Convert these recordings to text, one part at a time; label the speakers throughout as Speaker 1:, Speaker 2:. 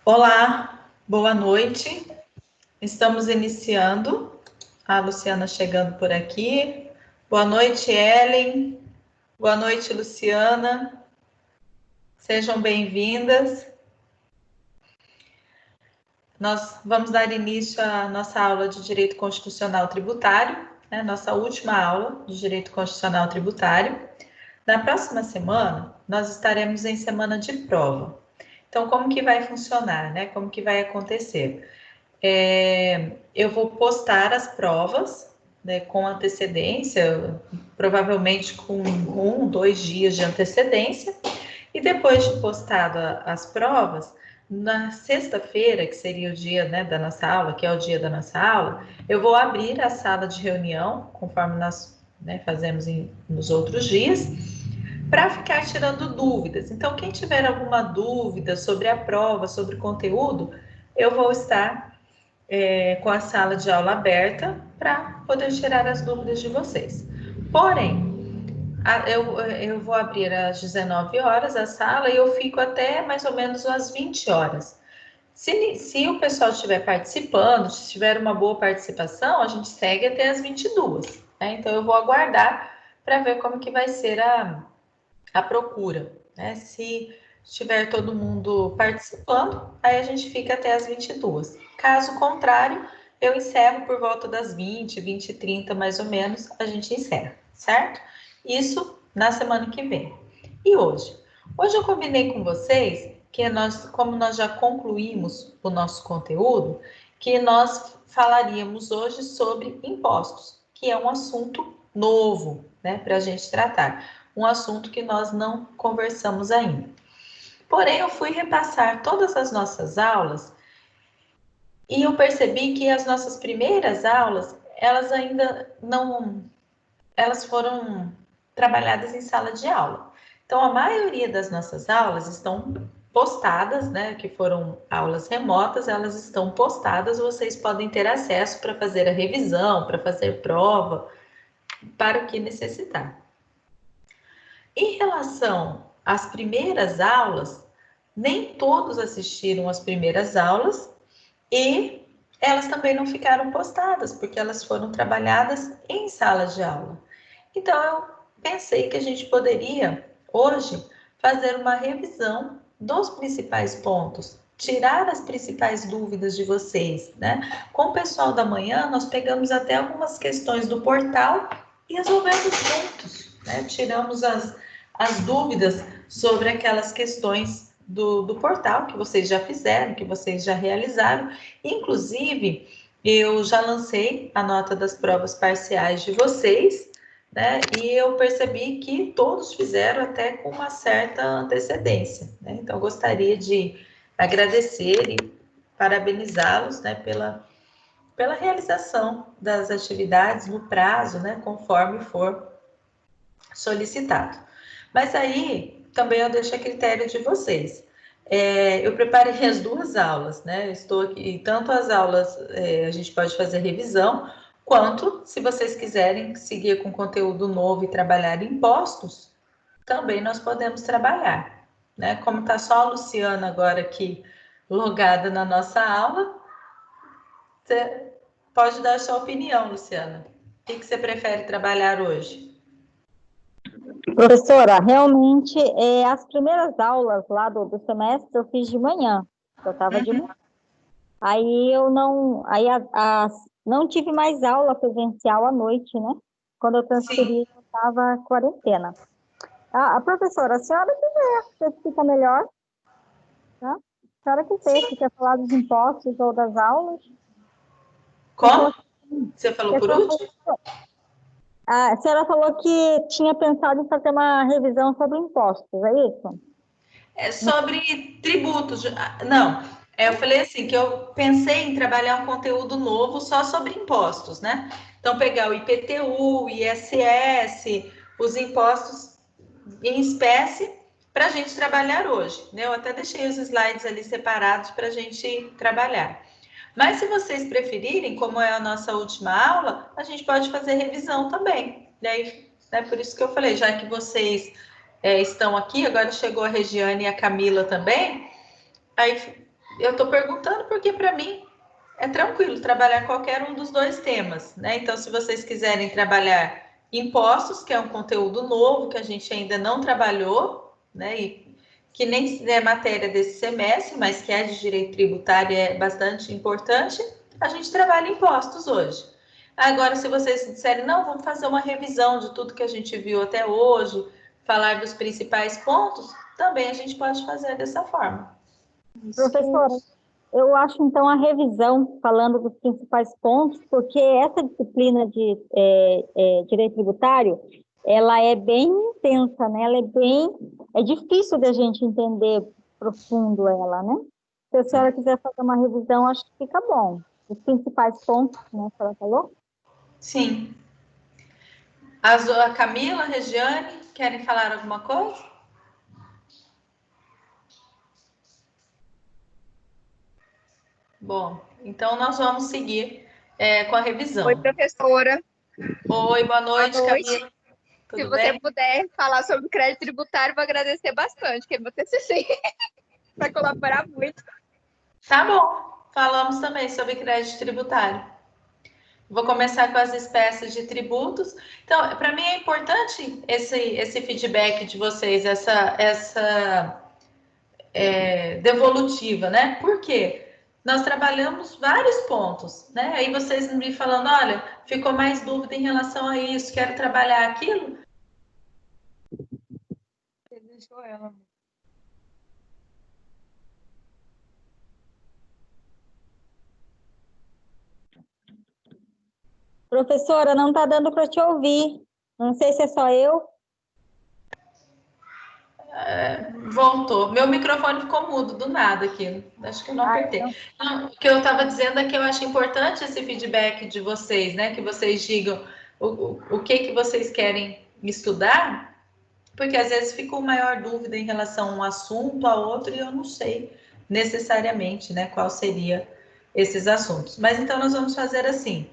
Speaker 1: Olá, boa noite. Estamos iniciando. A Luciana chegando por aqui. Boa noite, Ellen. Boa noite, Luciana. Sejam bem-vindas. Nós vamos dar início à nossa aula de Direito Constitucional Tributário, né? Nossa última aula de Direito Constitucional Tributário. Na próxima semana, nós estaremos em semana de prova. Então, como que vai funcionar, né? Como que vai acontecer? Eu vou postar as provas, né, com antecedência, provavelmente com 1, 2 dias de antecedência, e depois de postado as provas, na sexta-feira, que seria o dia, né, da nossa aula, que é o dia da nossa aula, eu vou abrir a sala de reunião, conforme nós, né, fazemos nos outros dias, para ficar tirando dúvidas. Então, quem tiver alguma dúvida sobre a prova, sobre o conteúdo, eu vou estar com a sala de aula aberta para poder tirar as dúvidas de vocês. Porém, eu vou abrir às 19 horas a sala e eu fico até mais ou menos às 20 horas. Se o pessoal estiver participando, se tiver uma boa participação, a gente segue até as 22, né? Então, eu vou aguardar para ver como que vai ser a procura, né? Se estiver todo mundo participando, aí a gente fica até as 22. Caso contrário, eu encerro por volta das 20, 20 e 30, mais ou menos, a gente encerra, certo? Isso na semana que vem. E hoje? Hoje eu combinei com vocês que como nós já concluímos o nosso conteúdo, que nós falaríamos hoje sobre impostos, que é um assunto novo, né, para a gente tratar. Um assunto que nós não conversamos ainda. Porém, eu fui repassar todas as nossas aulas e eu percebi que as nossas primeiras aulas, elas ainda não, elas foram trabalhadas em sala de aula. Então, a maioria das nossas aulas estão postadas, né, que foram aulas remotas, elas estão postadas, vocês podem ter acesso para fazer a revisão, para fazer prova, para o que necessitar. Em relação às primeiras aulas, nem todos assistiram às primeiras aulas e elas também não ficaram postadas, porque elas foram trabalhadas em sala de aula. Então, eu pensei que a gente poderia, hoje, fazer uma revisão dos principais pontos, tirar as principais dúvidas de vocês, né? Com o pessoal da manhã, nós pegamos até algumas questões do portal e resolvemos juntos, né? Tiramos as dúvidas sobre aquelas questões do portal que vocês já fizeram, que vocês já realizaram. Inclusive, eu já lancei a nota das provas parciais de vocês, né? E eu percebi que todos fizeram até com uma certa antecedência, né? Então, gostaria de agradecer e parabenizá-los, né, pela realização das atividades no prazo, né, conforme for solicitado. Mas aí também eu deixo a critério de vocês. Eu preparei as duas aulas, né? Eu estou aqui, tanto as aulas a gente pode fazer revisão, quanto, se vocês quiserem seguir com conteúdo novo e trabalhar impostos, também nós podemos trabalhar, né? Como está só a Luciana agora aqui logada na nossa aula, você pode dar a sua opinião, Luciana. O que você prefere trabalhar hoje?
Speaker 2: Professora, realmente, as primeiras aulas lá do semestre eu fiz de manhã, eu estava de manhã. Aí eu não, não tive mais aula presencial à noite, né? Quando eu transferi, eu estava quarentena. A professora, a senhora quiser, você fica melhor, né? A senhora quiser, se quer falar dos impostos ou das aulas.
Speaker 1: Como? Você falou por último?
Speaker 2: A senhora falou que tinha pensado em fazer uma revisão sobre impostos, é isso?
Speaker 1: É sobre tributos. Não, eu falei assim, que eu pensei em trabalhar um conteúdo novo só sobre impostos, né? Então, pegar o IPTU, ISS, os impostos em espécie, para a gente trabalhar hoje, né? Eu até deixei os slides ali separados para a gente trabalhar. Mas se vocês preferirem, como é a nossa última aula, a gente pode fazer revisão também. E aí, né, por isso que eu falei, já que vocês estão aqui, agora chegou a Regiane e a Camila também, aí eu estou perguntando porque, para mim, é tranquilo trabalhar qualquer um dos dois temas, né? Então, se vocês quiserem trabalhar impostos, que é um conteúdo novo que a gente ainda não trabalhou, né? E que nem é matéria desse semestre, mas que é de direito tributário, é bastante importante, a gente trabalha impostos hoje. Agora, se vocês disserem, não, vamos fazer uma revisão de tudo que a gente viu até hoje, falar dos principais pontos, também a gente pode fazer dessa forma.
Speaker 2: Professora, eu acho então a revisão, falando dos principais pontos, porque essa disciplina de direito tributário, ela é bem intensa, né? É difícil da gente entender profundo ela, né? Se a senhora quiser fazer uma revisão, acho que fica bom. Os principais pontos, né, que ela falou?
Speaker 1: Sim. A Camila, a Regiane, querem falar alguma coisa? Bom, então nós vamos seguir com a
Speaker 3: Oi,
Speaker 1: revisão.
Speaker 3: professora.
Speaker 1: Oi, boa
Speaker 3: Boa
Speaker 1: noite,
Speaker 3: noite.
Speaker 1: Camila.
Speaker 3: Se
Speaker 1: Tudo
Speaker 3: você
Speaker 1: bem?
Speaker 3: puder falar sobre o crédito tributário, vou agradecer bastante, que é meu TCC, vai colaborar muito.
Speaker 1: Tá bom. Falamos também sobre crédito tributário. Vou começar com as espécies de tributos. Então, para mim é importante esse feedback de vocês, essa devolutiva, né? Por quê? Nós trabalhamos vários pontos, né? Aí vocês me falando, olha, ficou mais dúvida em relação a isso, quero trabalhar aquilo.
Speaker 3: Você deixou ela.
Speaker 2: Professora, não está dando para te ouvir. Não sei se é só eu.
Speaker 1: Voltou. Meu microfone ficou mudo do nada aqui. Acho que eu não apertei. Não, o que eu estava dizendo é que eu acho importante esse feedback de vocês, né? Que vocês digam o que vocês querem estudar, porque às vezes fica uma maior dúvida em relação a um assunto, a outro, e eu não sei necessariamente, né, qual seria esses assuntos. Mas então nós vamos fazer assim.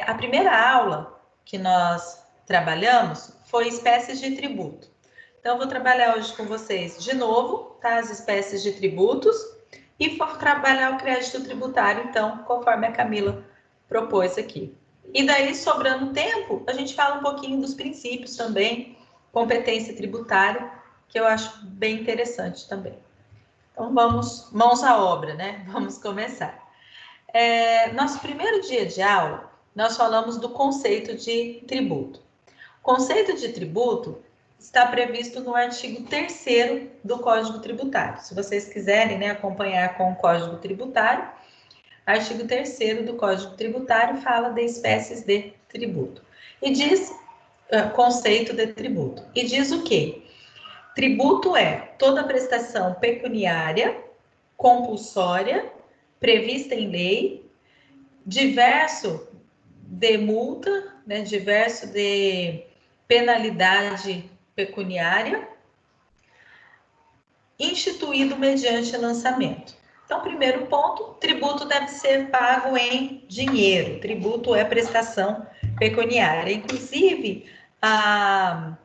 Speaker 1: A primeira aula que nós trabalhamos foi espécies de tributo. Então, eu vou trabalhar hoje com vocês de novo, tá? As espécies de tributos e vou trabalhar o crédito tributário, então, conforme a Camila propôs aqui. E daí, sobrando tempo, a gente fala um pouquinho dos princípios também, competência tributária, que eu acho bem interessante também. Então, vamos, mãos à obra, né? Vamos começar. Nosso primeiro dia de aula, nós falamos do conceito de tributo. O conceito de tributo está previsto no artigo 3º do Código Tributário. Se vocês quiserem, né, acompanhar com o Código Tributário, artigo 3º do Código Tributário fala de espécies de tributo. E diz, conceito de tributo. E diz o quê? Tributo é toda prestação pecuniária, compulsória, prevista em lei, diverso de multa, né, diverso de penalidade pecuniária, instituído mediante lançamento. Então, primeiro ponto, tributo deve ser pago em dinheiro. Tributo é prestação pecuniária. Inclusive, a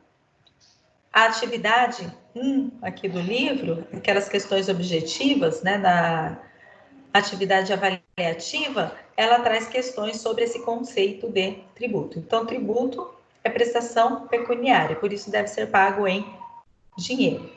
Speaker 1: atividade 1 aqui do livro, aquelas questões objetivas, né, da atividade avaliativa, ela traz questões sobre esse conceito de tributo. Então, tributo é prestação pecuniária, por isso deve ser pago em dinheiro.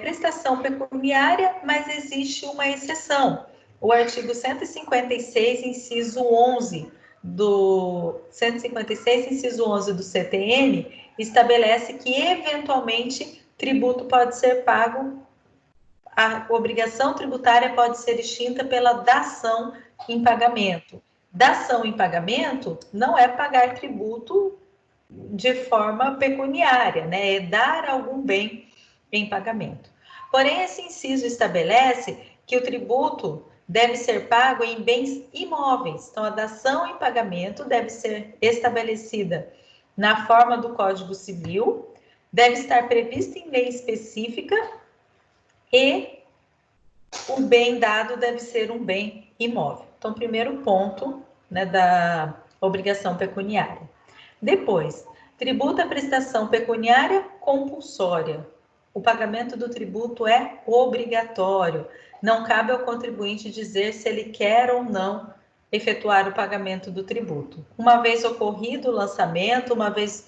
Speaker 1: Prestação pecuniária, mas existe uma exceção. O artigo 156, inciso 11 do 156, inciso 11 do CTN estabelece que eventualmente tributo pode ser pago, a obrigação tributária pode ser extinta pela dação em pagamento. Dação em pagamento não é pagar tributo de forma pecuniária, né? É dar algum bem em pagamento. Porém, esse inciso estabelece que o tributo deve ser pago em bens imóveis. Então, a dação em pagamento deve ser estabelecida na forma do Código Civil, deve estar prevista em lei específica e o bem dado deve ser um bem imóvel. Então, primeiro ponto, né, da obrigação pecuniária. Depois, tributo à prestação pecuniária compulsória. O pagamento do tributo é obrigatório. Não cabe ao contribuinte dizer se ele quer ou não efetuar o pagamento do tributo. Uma vez ocorrido o lançamento, uma vez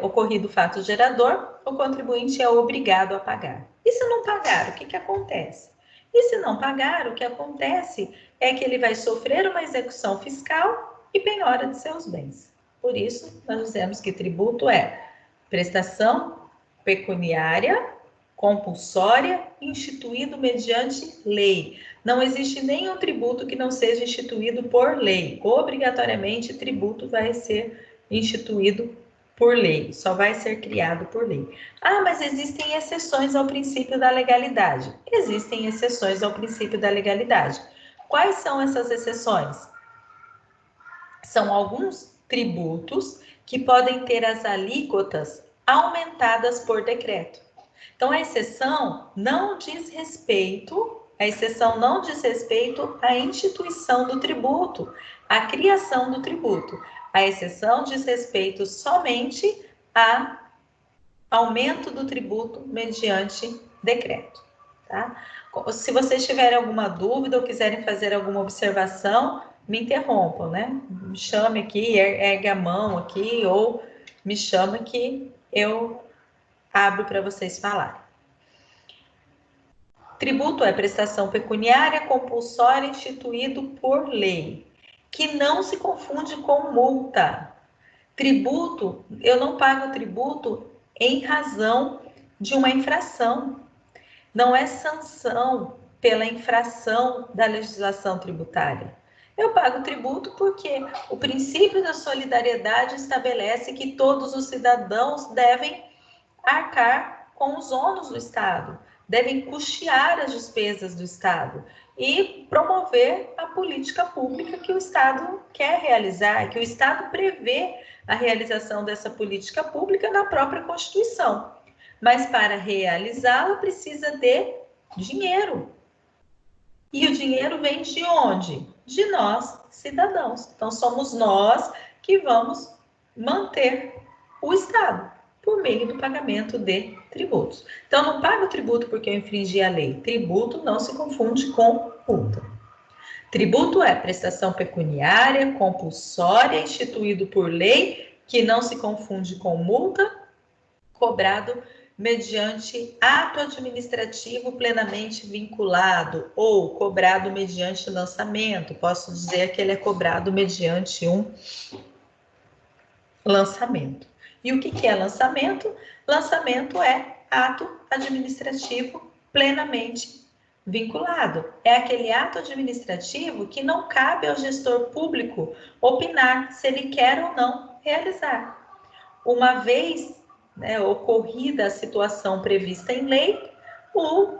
Speaker 1: ocorrido o fato gerador, o contribuinte é obrigado a pagar. E se não pagar, o que acontece? E se não pagar, o que acontece é que ele vai sofrer uma execução fiscal e penhora de seus bens. Por isso, nós dizemos que tributo é prestação pecuniária compulsória instituído mediante lei. Não existe nenhum tributo que não seja instituído por lei. Obrigatoriamente, tributo vai ser instituído por lei, só vai ser criado por lei. Ah, mas existem exceções ao princípio da legalidade. Existem exceções ao princípio da legalidade. Quais são essas exceções? São alguns tributos que podem ter as alíquotas aumentadas por decreto. Então, a exceção não diz respeito à instituição do tributo, à criação do tributo. A exceção diz respeito somente a aumento do tributo mediante decreto, tá? Se vocês tiverem alguma dúvida ou quiserem fazer alguma observação, me interrompam, né? Me chame aqui, ergue a mão aqui, ou me chama que eu abro para vocês falarem. Tributo é prestação pecuniária compulsória instituído por lei, que não se confunde com multa. Tributo, eu não pago tributo em razão de uma infração. Não é sanção pela infração da legislação tributária. Eu pago tributo porque o princípio da solidariedade estabelece que todos os cidadãos devem arcar com os ônus do Estado, devem custear as despesas do Estado e promover a política pública que o Estado quer realizar, que o Estado prevê a realização dessa política pública na própria Constituição. Mas para realizá-la precisa de dinheiro. E o dinheiro vem de onde? De nós, cidadãos. Então, somos nós que vamos manter o Estado por meio do pagamento de tributos. Então, não pago tributo porque eu infringi a lei. Tributo não se confunde com multa. Tributo é prestação pecuniária compulsória instituído por lei, que não se confunde com multa, cobrado mediante ato administrativo plenamente vinculado ou cobrado mediante lançamento. Posso dizer que ele é cobrado mediante um lançamento. E o que é lançamento? Lançamento é ato administrativo plenamente vinculado. É aquele ato administrativo que não cabe ao gestor público opinar se ele quer ou não realizar. Uma vez ocorrida a situação prevista em lei, o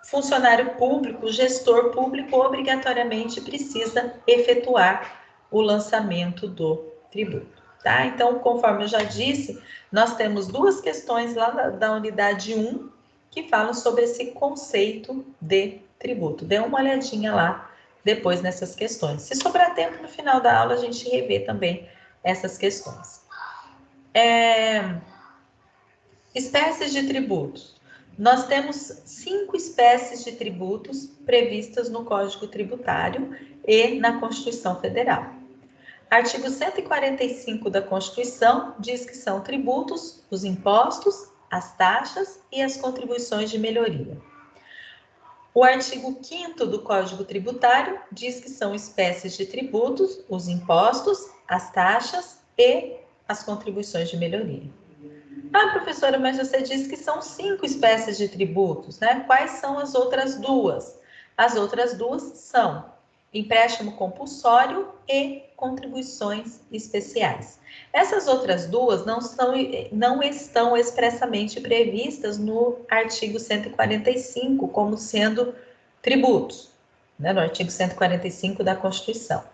Speaker 1: funcionário público, o gestor público, obrigatoriamente precisa efetuar o lançamento do tributo. Tá? Então, conforme eu já disse, nós temos duas questões lá da unidade 1 que falam sobre esse conceito de tributo. Dê uma olhadinha lá depois nessas questões. Se sobrar tempo no final da aula, a gente revê também essas questões. Espécies de tributos. Nós temos 5 espécies de tributos previstas no Código Tributário e na Constituição Federal. Artigo 145 da Constituição diz que são tributos os impostos, as taxas e as contribuições de melhoria. O artigo 5º do Código Tributário diz que são espécies de tributos os impostos, as taxas e as contribuições de melhoria. Ah, professora, mas você disse que são 5 espécies de tributos, né? Quais são as outras duas? As outras duas são empréstimo compulsório e contribuições especiais. Essas outras duas não estão expressamente previstas no artigo 145 como sendo tributos, né? No artigo 145 da Constituição.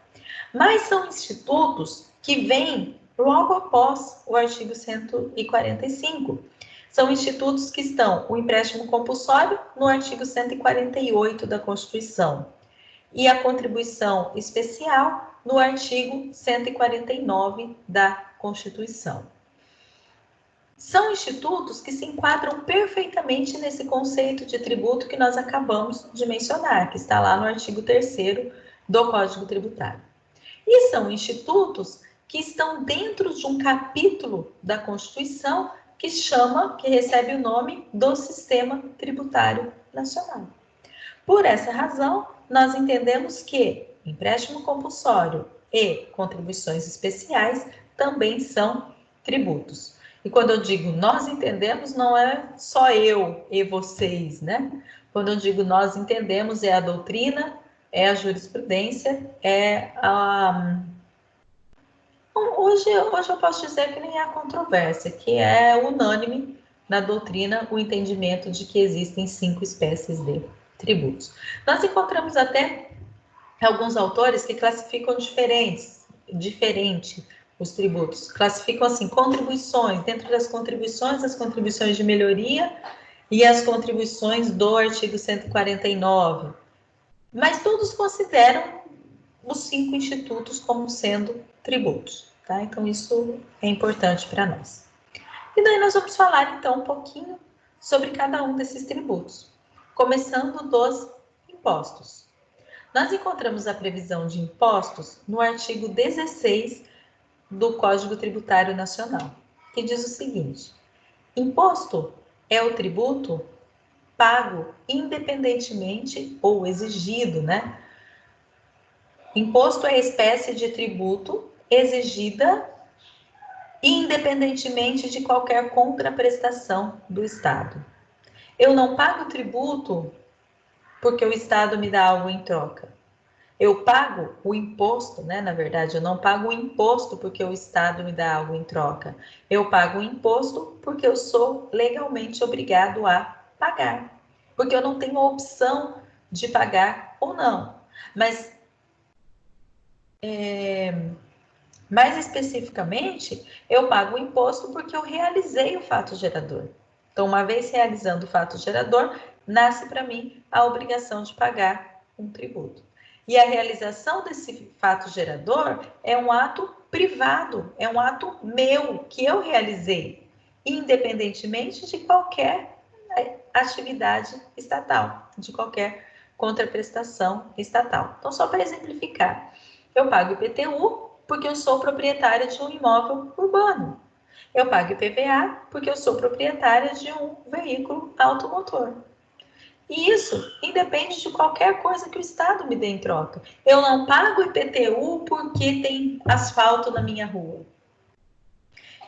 Speaker 1: Mas são institutos que vêm logo após o artigo 145. São institutos que estão o empréstimo compulsório no artigo 148 da Constituição e a contribuição especial no artigo 149 da Constituição. são institutos que se enquadram perfeitamente nesse conceito de tributo que nós acabamos de mencionar, que está lá no artigo 3º do Código Tributário. E são institutos que estão dentro de um capítulo da Constituição que recebe o nome do Sistema Tributário Nacional. Por essa razão, nós entendemos que empréstimo compulsório e contribuições especiais também são tributos. E quando eu digo nós entendemos, não é só eu e vocês, né? Quando eu digo nós entendemos, é a doutrina, é a jurisprudência, é a... Hoje eu posso dizer que nem há controvérsia, que é unânime na doutrina o entendimento de que existem 5 espécies de tributos. Nós encontramos até alguns autores que classificam diferente os tributos. Classificam assim, contribuições, dentro das contribuições, as contribuições de melhoria e as contribuições do artigo 149. Mas todos consideram os 5 institutos como sendo tributos, tá? Então, isso é importante para nós. E daí nós vamos falar, então, um pouquinho sobre cada um desses tributos, começando dos impostos. Nós encontramos a previsão de impostos no artigo 16 do Código Tributário Nacional, que diz o seguinte: imposto é o tributo pago independentemente ou exigido, né? Imposto é a espécie de tributo exigida independentemente de qualquer contraprestação do Estado. Eu não pago tributo porque o Estado me dá algo em troca. Eu pago o imposto, né? Na verdade, eu não pago o imposto porque o Estado me dá algo em troca. Eu pago o imposto porque eu sou legalmente obrigado a pagar. Porque eu não tenho a opção de pagar ou não. Mas, mais especificamente, eu pago o imposto porque eu realizei o fato gerador. Então, uma vez realizando o fato gerador, nasce para mim a obrigação de pagar um tributo. E a realização desse fato gerador é um ato privado, é um ato meu, que eu realizei, independentemente de qualquer atividade estatal, de qualquer contraprestação estatal. Então, só para exemplificar, eu pago IPTU porque eu sou proprietária de um imóvel urbano. Eu pago IPVA porque eu sou proprietária de um veículo automotor. E isso independe de qualquer coisa que o Estado me dê em troca. Eu não pago IPTU porque tem asfalto na minha rua.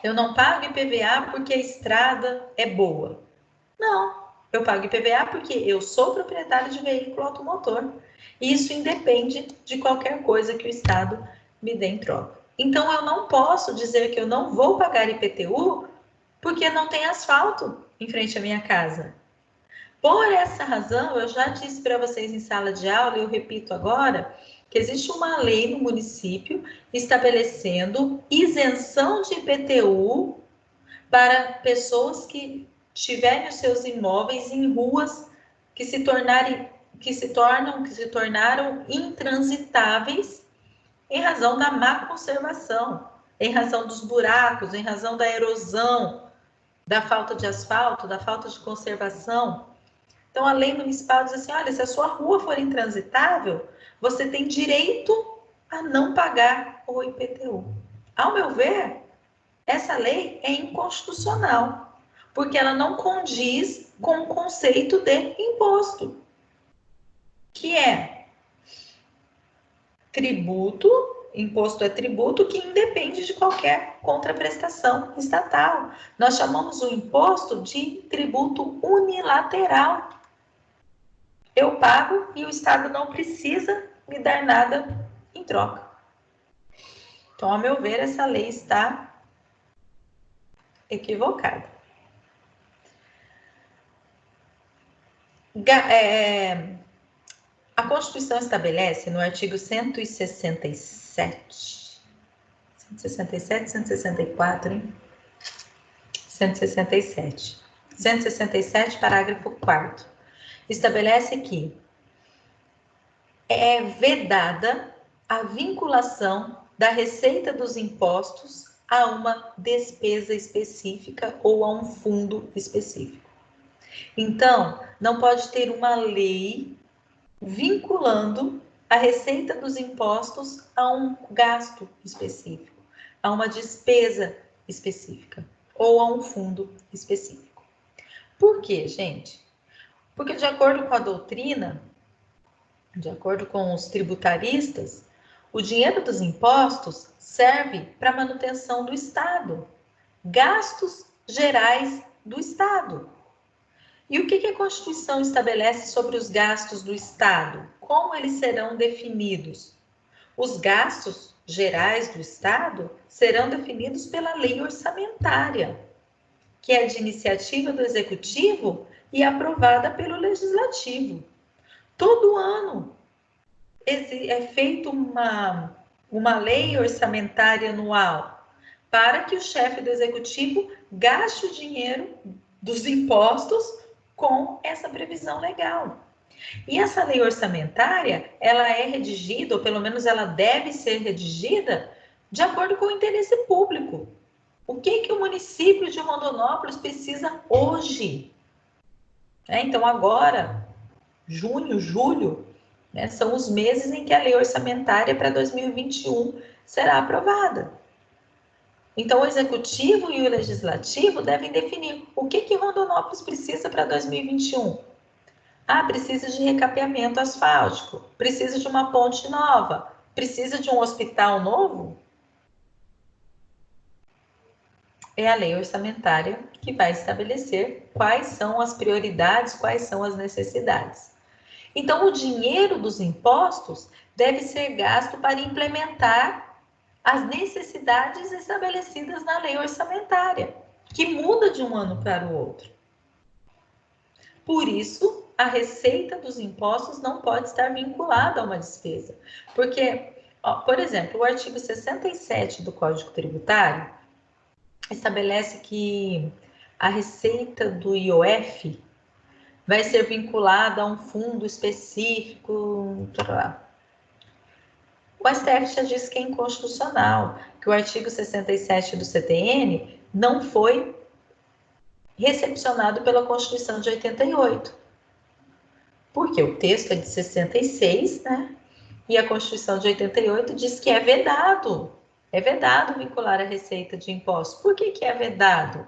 Speaker 1: Eu não pago IPVA porque a estrada é boa. Não, eu pago IPVA porque eu sou proprietário de veículo automotor. E isso independe de qualquer coisa que o Estado me dê em troca. Então, eu não posso dizer que eu não vou pagar IPTU porque não tem asfalto em frente à minha casa. Por essa razão, eu já disse para vocês em sala de aula, e eu repito agora, que existe uma lei no município estabelecendo isenção de IPTU para pessoas que tiverem os seus imóveis em ruas que se tornaram intransitáveis em razão da má conservação, em razão dos buracos, em razão da erosão, da falta de asfalto, da falta de conservação. Então, a lei municipal diz assim, olha, se a sua rua for intransitável, você tem direito a não pagar o IPTU. Ao meu ver, essa lei é inconstitucional, porque ela não condiz com o conceito de imposto, que é tributo, imposto é tributo que independe de qualquer contraprestação estatal. Nós chamamos o imposto de tributo unilateral. Eu pago e o Estado não precisa me dar nada em troca. Então, ao meu ver, essa lei está equivocada. A Constituição estabelece no artigo 167, 164, hein? 167, parágrafo 4º, estabelece que é vedada a vinculação da receita dos impostos a uma despesa específica ou a um fundo específico. Então, não pode ter uma lei vinculando a receita dos impostos a um gasto específico, a uma despesa específica ou a um fundo específico. Por quê, gente? Porque, de acordo com a doutrina, de acordo com os tributaristas, o dinheiro dos impostos serve para a manutenção do Estado, gastos gerais do Estado. E o que a Constituição estabelece sobre os gastos do Estado? Como eles serão definidos? Os gastos gerais do Estado serão definidos pela lei orçamentária, que é de iniciativa do Executivo e aprovada pelo Legislativo. Todo ano é feita uma lei orçamentária anual para que o chefe do Executivo gaste o dinheiro dos impostos com essa previsão legal. E essa lei orçamentária, ela é redigida, ou pelo menos ela deve ser redigida, de acordo com o interesse público. O que o município de Rondonópolis precisa hoje? Então, agora, junho, julho, são os meses em que a lei orçamentária para 2021 será aprovada. Então, o Executivo e o Legislativo devem definir o que Rondonópolis precisa para 2021. Precisa de recapeamento asfáltico, precisa de uma ponte nova, precisa de um hospital novo? É a lei orçamentária que vai estabelecer quais são as prioridades, quais são as necessidades. Então, o dinheiro dos impostos deve ser gasto para implementar as necessidades estabelecidas na lei orçamentária, que muda de um ano para o outro. Por isso, a receita dos impostos não pode estar vinculada a uma despesa. Porque, por exemplo, o artigo 67 do Código Tributário estabelece que a receita do IOF vai ser vinculada a um fundo específico. O STF já disse que é inconstitucional, que o artigo 67 do CTN não foi recepcionado pela Constituição de 88. Porque o texto é de 66, né? E a Constituição de 88 diz que é vedado vincular a receita de impostos. Por que é vedado?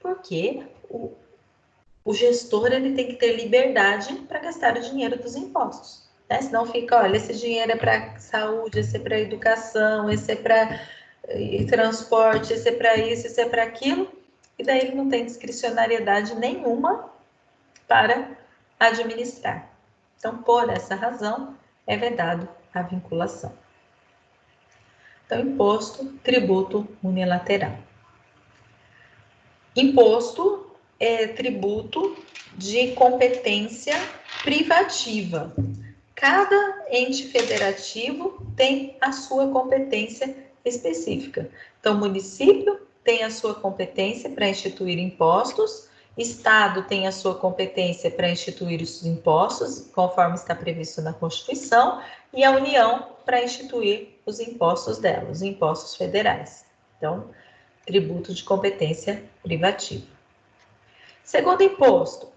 Speaker 1: Porque o gestor ele tem que ter liberdade para gastar o dinheiro dos impostos. Né? Senão fica, olha, esse dinheiro é para saúde, esse é para educação, esse é para transporte, esse é para isso, esse é para aquilo, e daí ele não tem discricionariedade nenhuma para administrar. Então, por essa razão, é vedado a vinculação. Então, imposto, tributo unilateral. Imposto é tributo de competência privativa. Cada ente federativo tem a sua competência específica. Então, o município tem a sua competência para instituir impostos, Estado tem a sua competência para instituir os impostos, conforme está previsto na Constituição, e a União para instituir os impostos dela, os impostos federais. Então, tributo de competência privativa. Segundo imposto.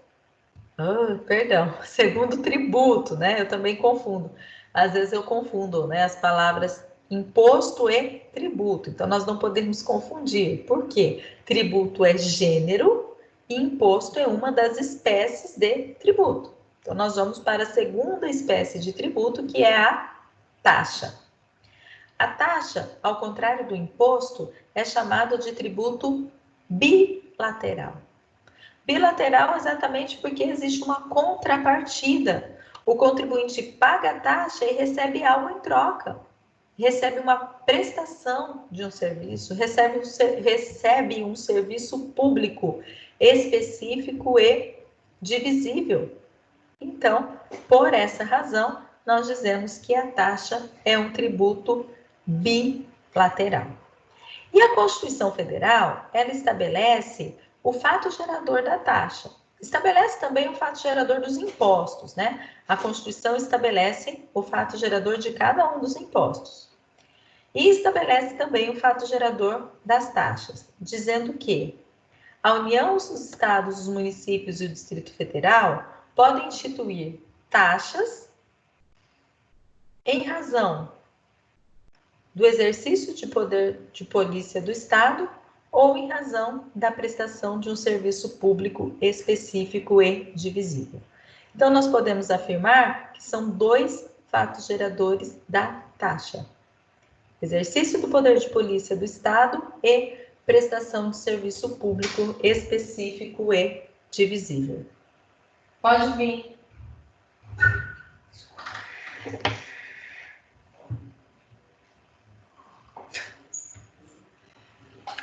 Speaker 1: Segundo tributo, né? Eu também confundo. Às vezes eu confundo, né, as palavras imposto e tributo. Então, nós não podemos confundir. Por quê? Tributo é gênero e imposto é uma das espécies de tributo. Então, nós vamos para a segunda espécie de tributo, que é a taxa. A taxa, ao contrário do imposto, é chamada de tributo bilateral. Bilateral exatamente porque existe uma contrapartida. O contribuinte paga a taxa e recebe algo em troca. Recebe uma prestação de um serviço, recebe um serviço público específico e divisível. Então, por essa razão, nós dizemos que a taxa é um tributo bilateral. E a Constituição Federal, ela estabelece o fato gerador da taxa. Estabelece também o fato gerador dos impostos, né? A Constituição estabelece o fato gerador de cada um dos impostos. E estabelece também o fato gerador das taxas, dizendo que a União, os estados, os municípios e o Distrito Federal podem instituir taxas em razão do exercício de poder de polícia do Estado ou em razão da prestação de um serviço público específico e divisível. Então, nós podemos afirmar que são dois fatos geradores da taxa: exercício do poder de polícia do Estado e prestação de serviço público específico e divisível. Pode vir.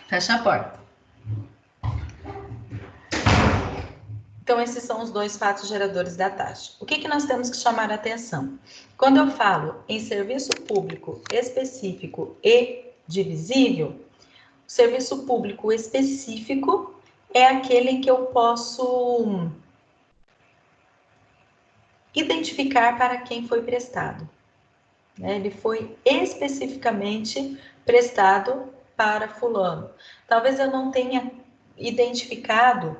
Speaker 1: Fecha a porta. Então, esses são os dois fatos geradores da taxa. O que nós temos que chamar a atenção? Quando eu falo em serviço público específico e divisível, o serviço público específico é aquele em que eu posso identificar para quem foi prestado. Ele foi especificamente prestado para fulano. Talvez eu não tenha identificado,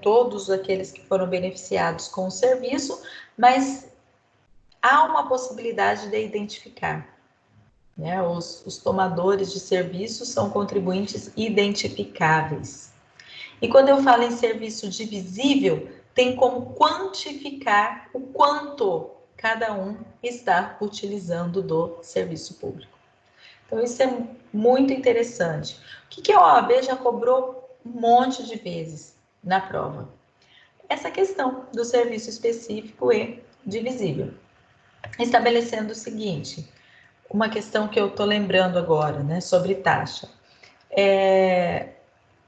Speaker 1: todos aqueles que foram beneficiados com o serviço, mas há uma possibilidade de identificar. Os tomadores de serviço são contribuintes identificáveis. E quando eu falo em serviço divisível, tem como quantificar o quanto cada um está utilizando do serviço público. Então, isso é muito interessante. O que a OAB já cobrou um monte de vezes na prova? Essa questão do serviço específico e divisível. Estabelecendo o seguinte, uma questão que eu estou lembrando agora, sobre taxa.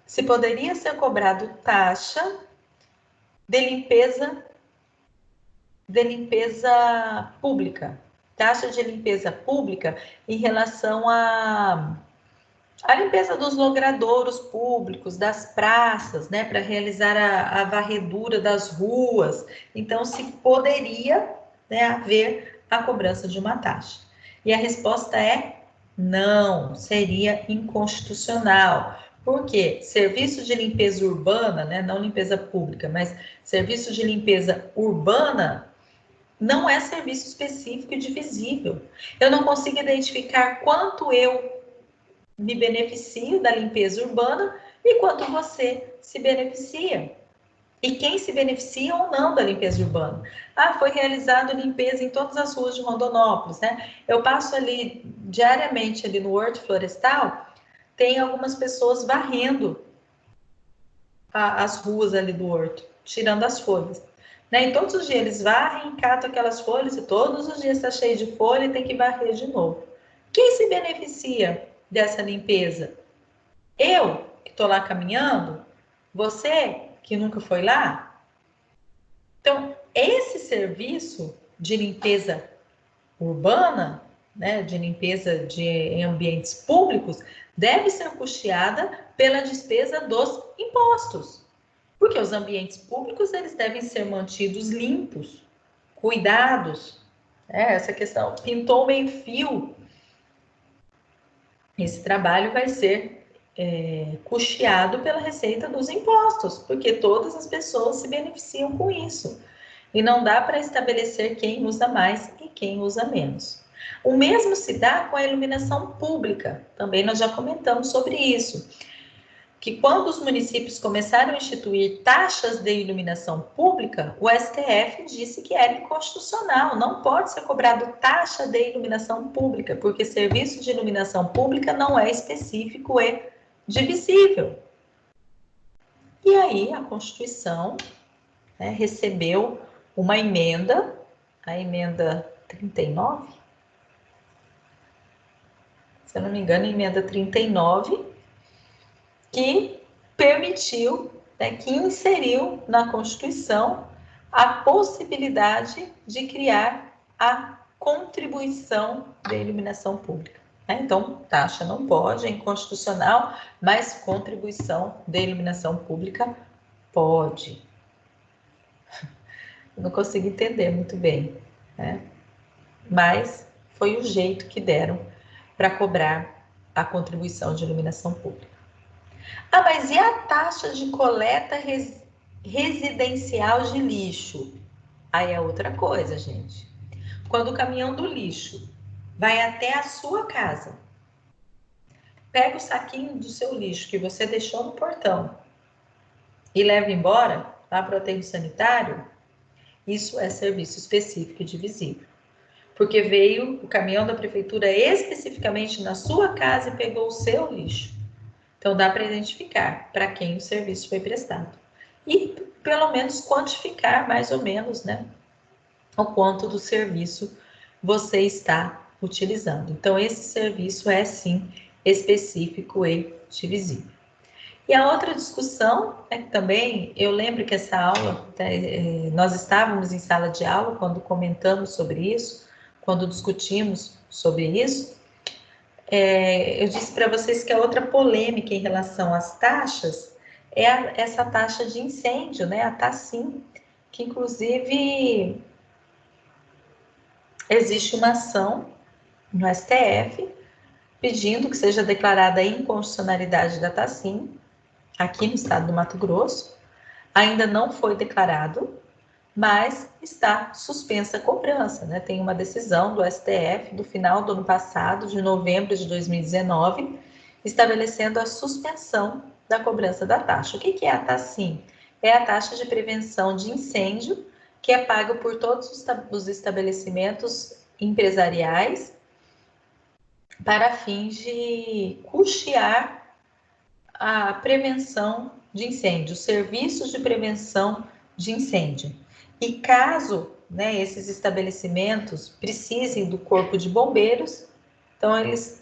Speaker 1: Se poderia ser cobrado taxa de limpeza pública. Taxa de limpeza pública em relação à limpeza dos logradouros públicos, das praças, para realizar a varredura das ruas. Então, se poderia haver a cobrança de uma taxa. E a resposta é não, seria inconstitucional. Por quê? Serviço de limpeza urbana, não limpeza pública, mas serviço de limpeza urbana não é serviço específico e divisível. Eu não consigo identificar quanto eu me beneficio da limpeza urbana e quanto você se beneficia. E quem se beneficia ou não da limpeza urbana. Foi realizado limpeza em todas as ruas de Rondonópolis, Eu passo ali diariamente ali no Horto Florestal, tem algumas pessoas varrendo as ruas ali do horto, tirando as folhas. E todos os dias eles varrem, catam aquelas folhas, e todos os dias está cheio de folha e tem que varrer de novo. Quem se beneficia dessa limpeza? Eu, que estou lá caminhando? Você, que nunca foi lá? Então, esse serviço de limpeza urbana, de limpeza em ambientes públicos, deve ser custeada pela despesa dos impostos. Porque os ambientes públicos, eles devem ser mantidos limpos, cuidados. Essa questão, pintou meio fio, esse trabalho vai ser custeado pela receita dos impostos, porque todas as pessoas se beneficiam com isso. E não dá para estabelecer quem usa mais e quem usa menos. O mesmo se dá com a iluminação pública. Também nós já comentamos sobre isso. Que quando os municípios começaram a instituir taxas de iluminação pública, o STF disse que era inconstitucional, não pode ser cobrado taxa de iluminação pública, porque serviço de iluminação pública não é específico e divisível. E aí a Constituição recebeu uma emenda, a emenda 39, se eu não me engano, a emenda 39, que permitiu, que inseriu na Constituição a possibilidade de criar a contribuição de iluminação pública. Então, taxa não pode, é inconstitucional, mas contribuição de iluminação pública pode. Não consigo entender muito bem, mas foi o jeito que deram para cobrar a contribuição de iluminação pública. Ah, mas e a taxa de coleta residencial de lixo? Aí é outra coisa, gente. Quando o caminhão do lixo vai até a sua casa, pega o saquinho do seu lixo que você deixou no portão e leva embora lá para o aterro sanitário, isso é serviço específico e divisível. Porque veio o caminhão da prefeitura especificamente na sua casa e pegou o seu lixo. Então, dá para identificar para quem o serviço foi prestado. E, pelo menos, quantificar mais ou menos, né, o quanto do serviço você está utilizando. Então, esse serviço é, sim, específico e divisível. E a outra discussão é que também, eu lembro que essa aula, nós estávamos em sala de aula quando comentamos sobre isso, quando discutimos sobre isso, eu disse para vocês que a outra polêmica em relação às taxas é essa taxa de incêndio, né, a TACIM, que inclusive existe uma ação no STF pedindo que seja declarada a inconstitucionalidade da TACIM, aqui no estado do Mato Grosso. Ainda não foi declarado, mas está suspensa a cobrança, né? Tem uma decisão do STF do final do ano passado, de novembro de 2019, estabelecendo a suspensão da cobrança da taxa. O que é a TACIM? É a taxa de prevenção de incêndio, que é paga por todos os estabelecimentos empresariais para fins de custear a prevenção de incêndio, serviços de prevenção de incêndio. E caso, né, esses estabelecimentos precisem do corpo de bombeiros, então eles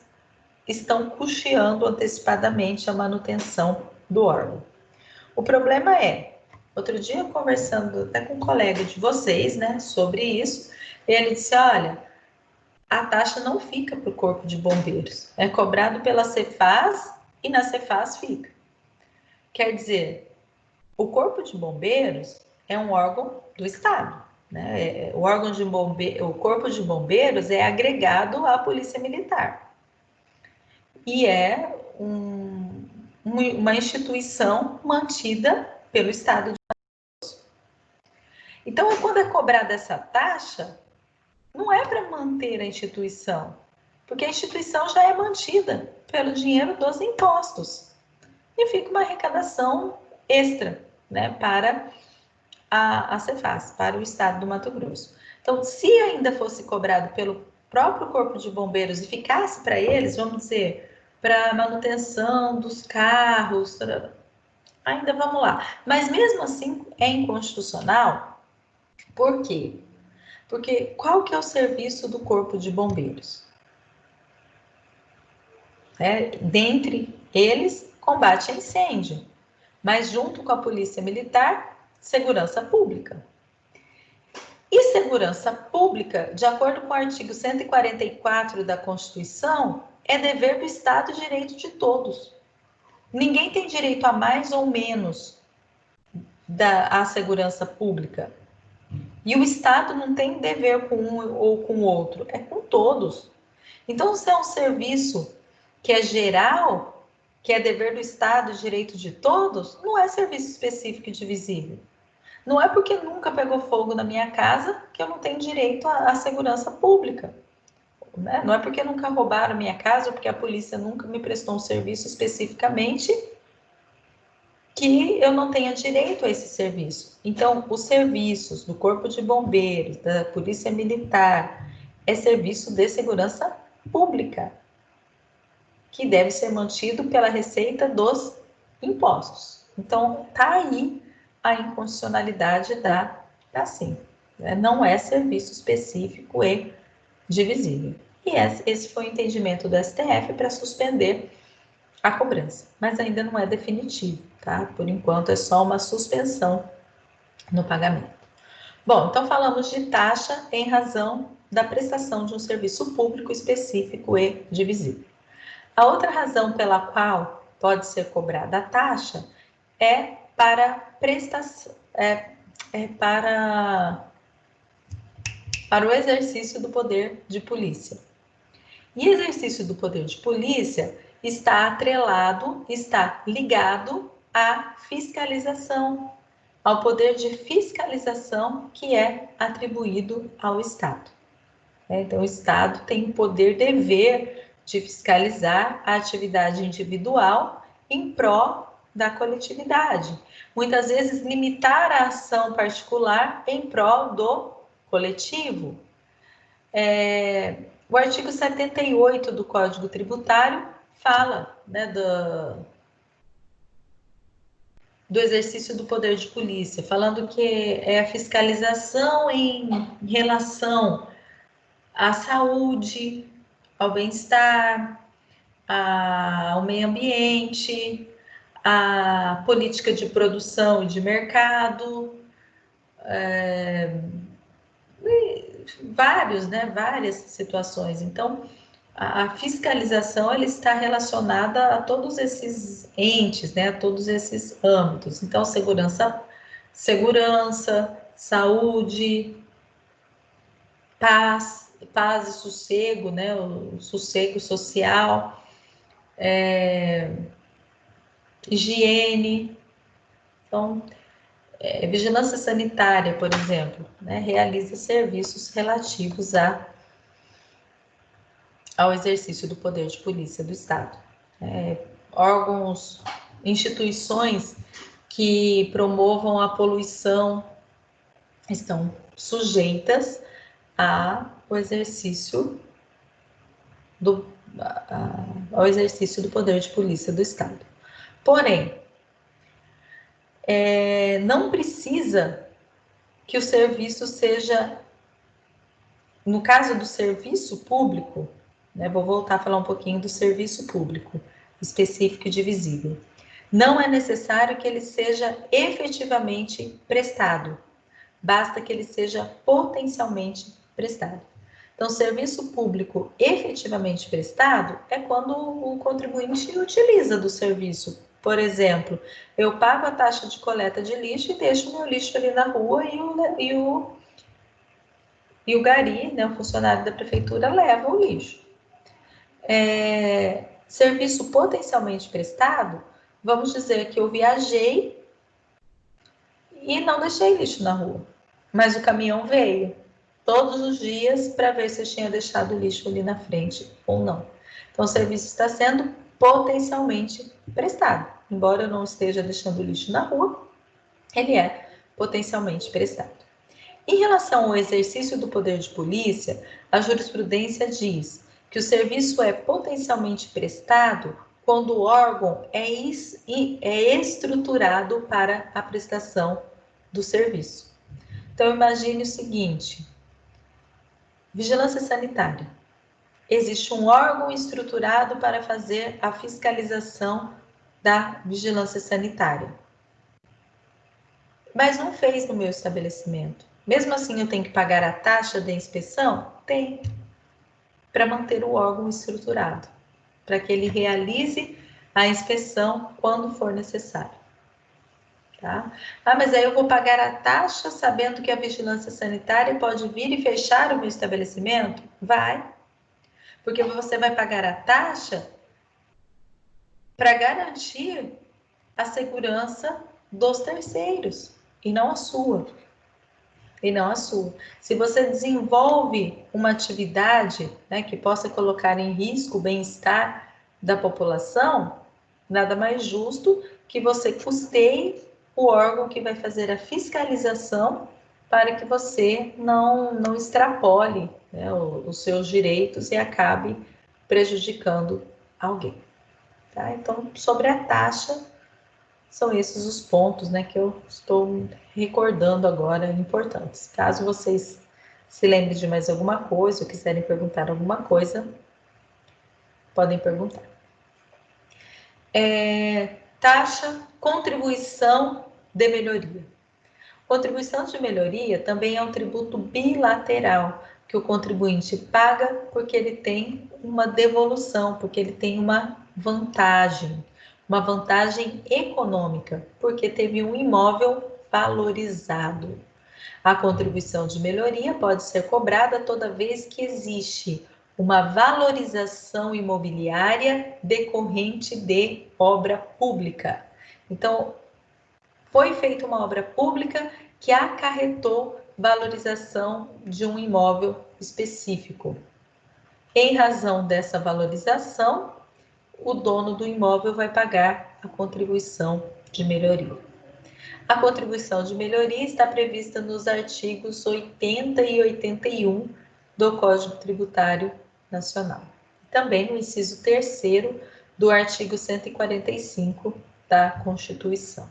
Speaker 1: estão custeando antecipadamente a manutenção do órgão. O problema é, outro dia conversando até com um colega de vocês, né, sobre isso, ele disse, olha, a taxa não fica para o corpo de bombeiros, é cobrado pela Cefaz e na Cefaz fica. Quer dizer, o Corpo de Bombeiros é um órgão do Estado, né? O Corpo de Bombeiros é agregado à Polícia Militar e é uma instituição mantida pelo Estado. Então, quando é cobrada essa taxa, não é para manter a instituição, porque a instituição já é mantida pelo dinheiro dos impostos e fica uma arrecadação extra, né, para a Cefaz, para o estado do Mato Grosso. Então, se ainda fosse cobrado pelo próprio Corpo de Bombeiros e ficasse para eles, vamos dizer, para manutenção dos carros, ainda vamos lá. Mas mesmo assim é inconstitucional. Por quê? Porque qual que é o serviço do Corpo de Bombeiros? Dentre eles, combate a incêndio, mas junto com a Polícia Militar, segurança pública. E segurança pública, de acordo com o artigo 144 da Constituição, é dever do Estado e direito de todos. Ninguém tem direito a mais ou menos à segurança pública. E o Estado não tem dever com um ou com o outro, é com todos. Então, se é um serviço que é geral, que é dever do Estado e direito de todos, não é serviço específico e divisível. Não é porque nunca pegou fogo na minha casa que eu não tenho direito à segurança pública. Né? Não é porque nunca roubaram minha casa ou porque a polícia nunca me prestou um serviço especificamente que eu não tenha direito a esse serviço. Então, os serviços do Corpo de Bombeiros, da Polícia Militar, é serviço de segurança pública, que deve ser mantido pela receita dos impostos. Então, tá aí a inconstitucionalidade da TACIM. Não é serviço específico e divisível. E esse foi o entendimento do STF para suspender a cobrança, mas ainda não é definitivo, tá? Por enquanto é só uma suspensão no pagamento. Bom, então falamos de taxa em razão da prestação de um serviço público específico e divisível. A outra razão pela qual pode ser cobrada a taxa é para prestação, para o exercício do poder de polícia. E exercício do poder de polícia está atrelado, está ligado à fiscalização, ao poder de fiscalização que é atribuído ao Estado. Então, o Estado tem o poder, dever de fiscalizar a atividade individual em prol da coletividade. Muitas vezes, limitar a ação particular em prol do coletivo. O artigo 78 do Código Tributário fala, né, do exercício do poder de polícia, falando que é a fiscalização em relação à saúde, ao bem-estar, ao meio ambiente, à política de produção e de mercado, várias situações. Então, a fiscalização ela está relacionada a todos esses entes, né, a todos esses âmbitos. Então, segurança, saúde, paz e sossego, né, o sossego social, higiene. Então, vigilância sanitária, por exemplo, né, realiza serviços relativos ao exercício do poder de polícia do Estado. Órgãos, instituições que promovam a poluição estão sujeitas ao exercício do poder de polícia do Estado. Porém, não precisa que o serviço seja, no caso do serviço público, né, vou voltar a falar um pouquinho do serviço público, específico e divisível. Não é necessário que ele seja efetivamente prestado, basta que ele seja potencialmente prestado. Então, serviço público efetivamente prestado é quando o contribuinte utiliza do serviço. Por exemplo, eu pago a taxa de coleta de lixo e deixo o meu lixo ali na rua e o gari, né, o funcionário da prefeitura, leva o lixo. Serviço potencialmente prestado, vamos dizer que eu viajei e não deixei lixo na rua, mas o caminhão veio todos os dias para ver se eu tinha deixado o lixo ali na frente ou não. Então, o serviço está sendo potencialmente prestado. Embora eu não esteja deixando o lixo na rua, ele é potencialmente prestado. Em relação ao exercício do poder de polícia, a jurisprudência diz que o serviço é potencialmente prestado quando o órgão é estruturado para a prestação do serviço. Então, imagine o seguinte: vigilância sanitária. Existe um órgão estruturado para fazer a fiscalização da vigilância sanitária, mas não fez no meu estabelecimento. Mesmo assim, eu tenho que pagar a taxa de inspeção? Tem, para manter o órgão estruturado, para que ele realize a inspeção quando for necessário. Tá? Mas aí eu vou pagar a taxa sabendo que a vigilância sanitária pode vir e fechar o meu estabelecimento? Vai, porque você vai pagar a taxa para garantir a segurança dos terceiros e não a sua. Se você desenvolve uma atividade, né, que possa colocar em risco o bem-estar da população, nada mais justo que você custeie o órgão que vai fazer a fiscalização para que você não extrapole, né, os seus direitos e acabe prejudicando alguém. Tá? Então, sobre a taxa, são esses os pontos, né, que eu estou recordando agora importantes. Caso vocês se lembrem de mais alguma coisa ou quiserem perguntar alguma coisa, podem perguntar. Taxa, contribuição de melhoria. Contribuição de melhoria também é um tributo bilateral que o contribuinte paga porque ele tem uma devolução, porque ele tem uma vantagem econômica, porque teve um imóvel valorizado. A contribuição de melhoria pode ser cobrada toda vez que existe uma valorização imobiliária decorrente de obra pública. Então, foi feita uma obra pública que acarretou valorização de um imóvel específico. Em razão dessa valorização, o dono do imóvel vai pagar a contribuição de melhoria. A contribuição de melhoria está prevista nos artigos 80 e 81 do Código Tributário Nacional. Também no inciso 3º do artigo 145 da Constituição.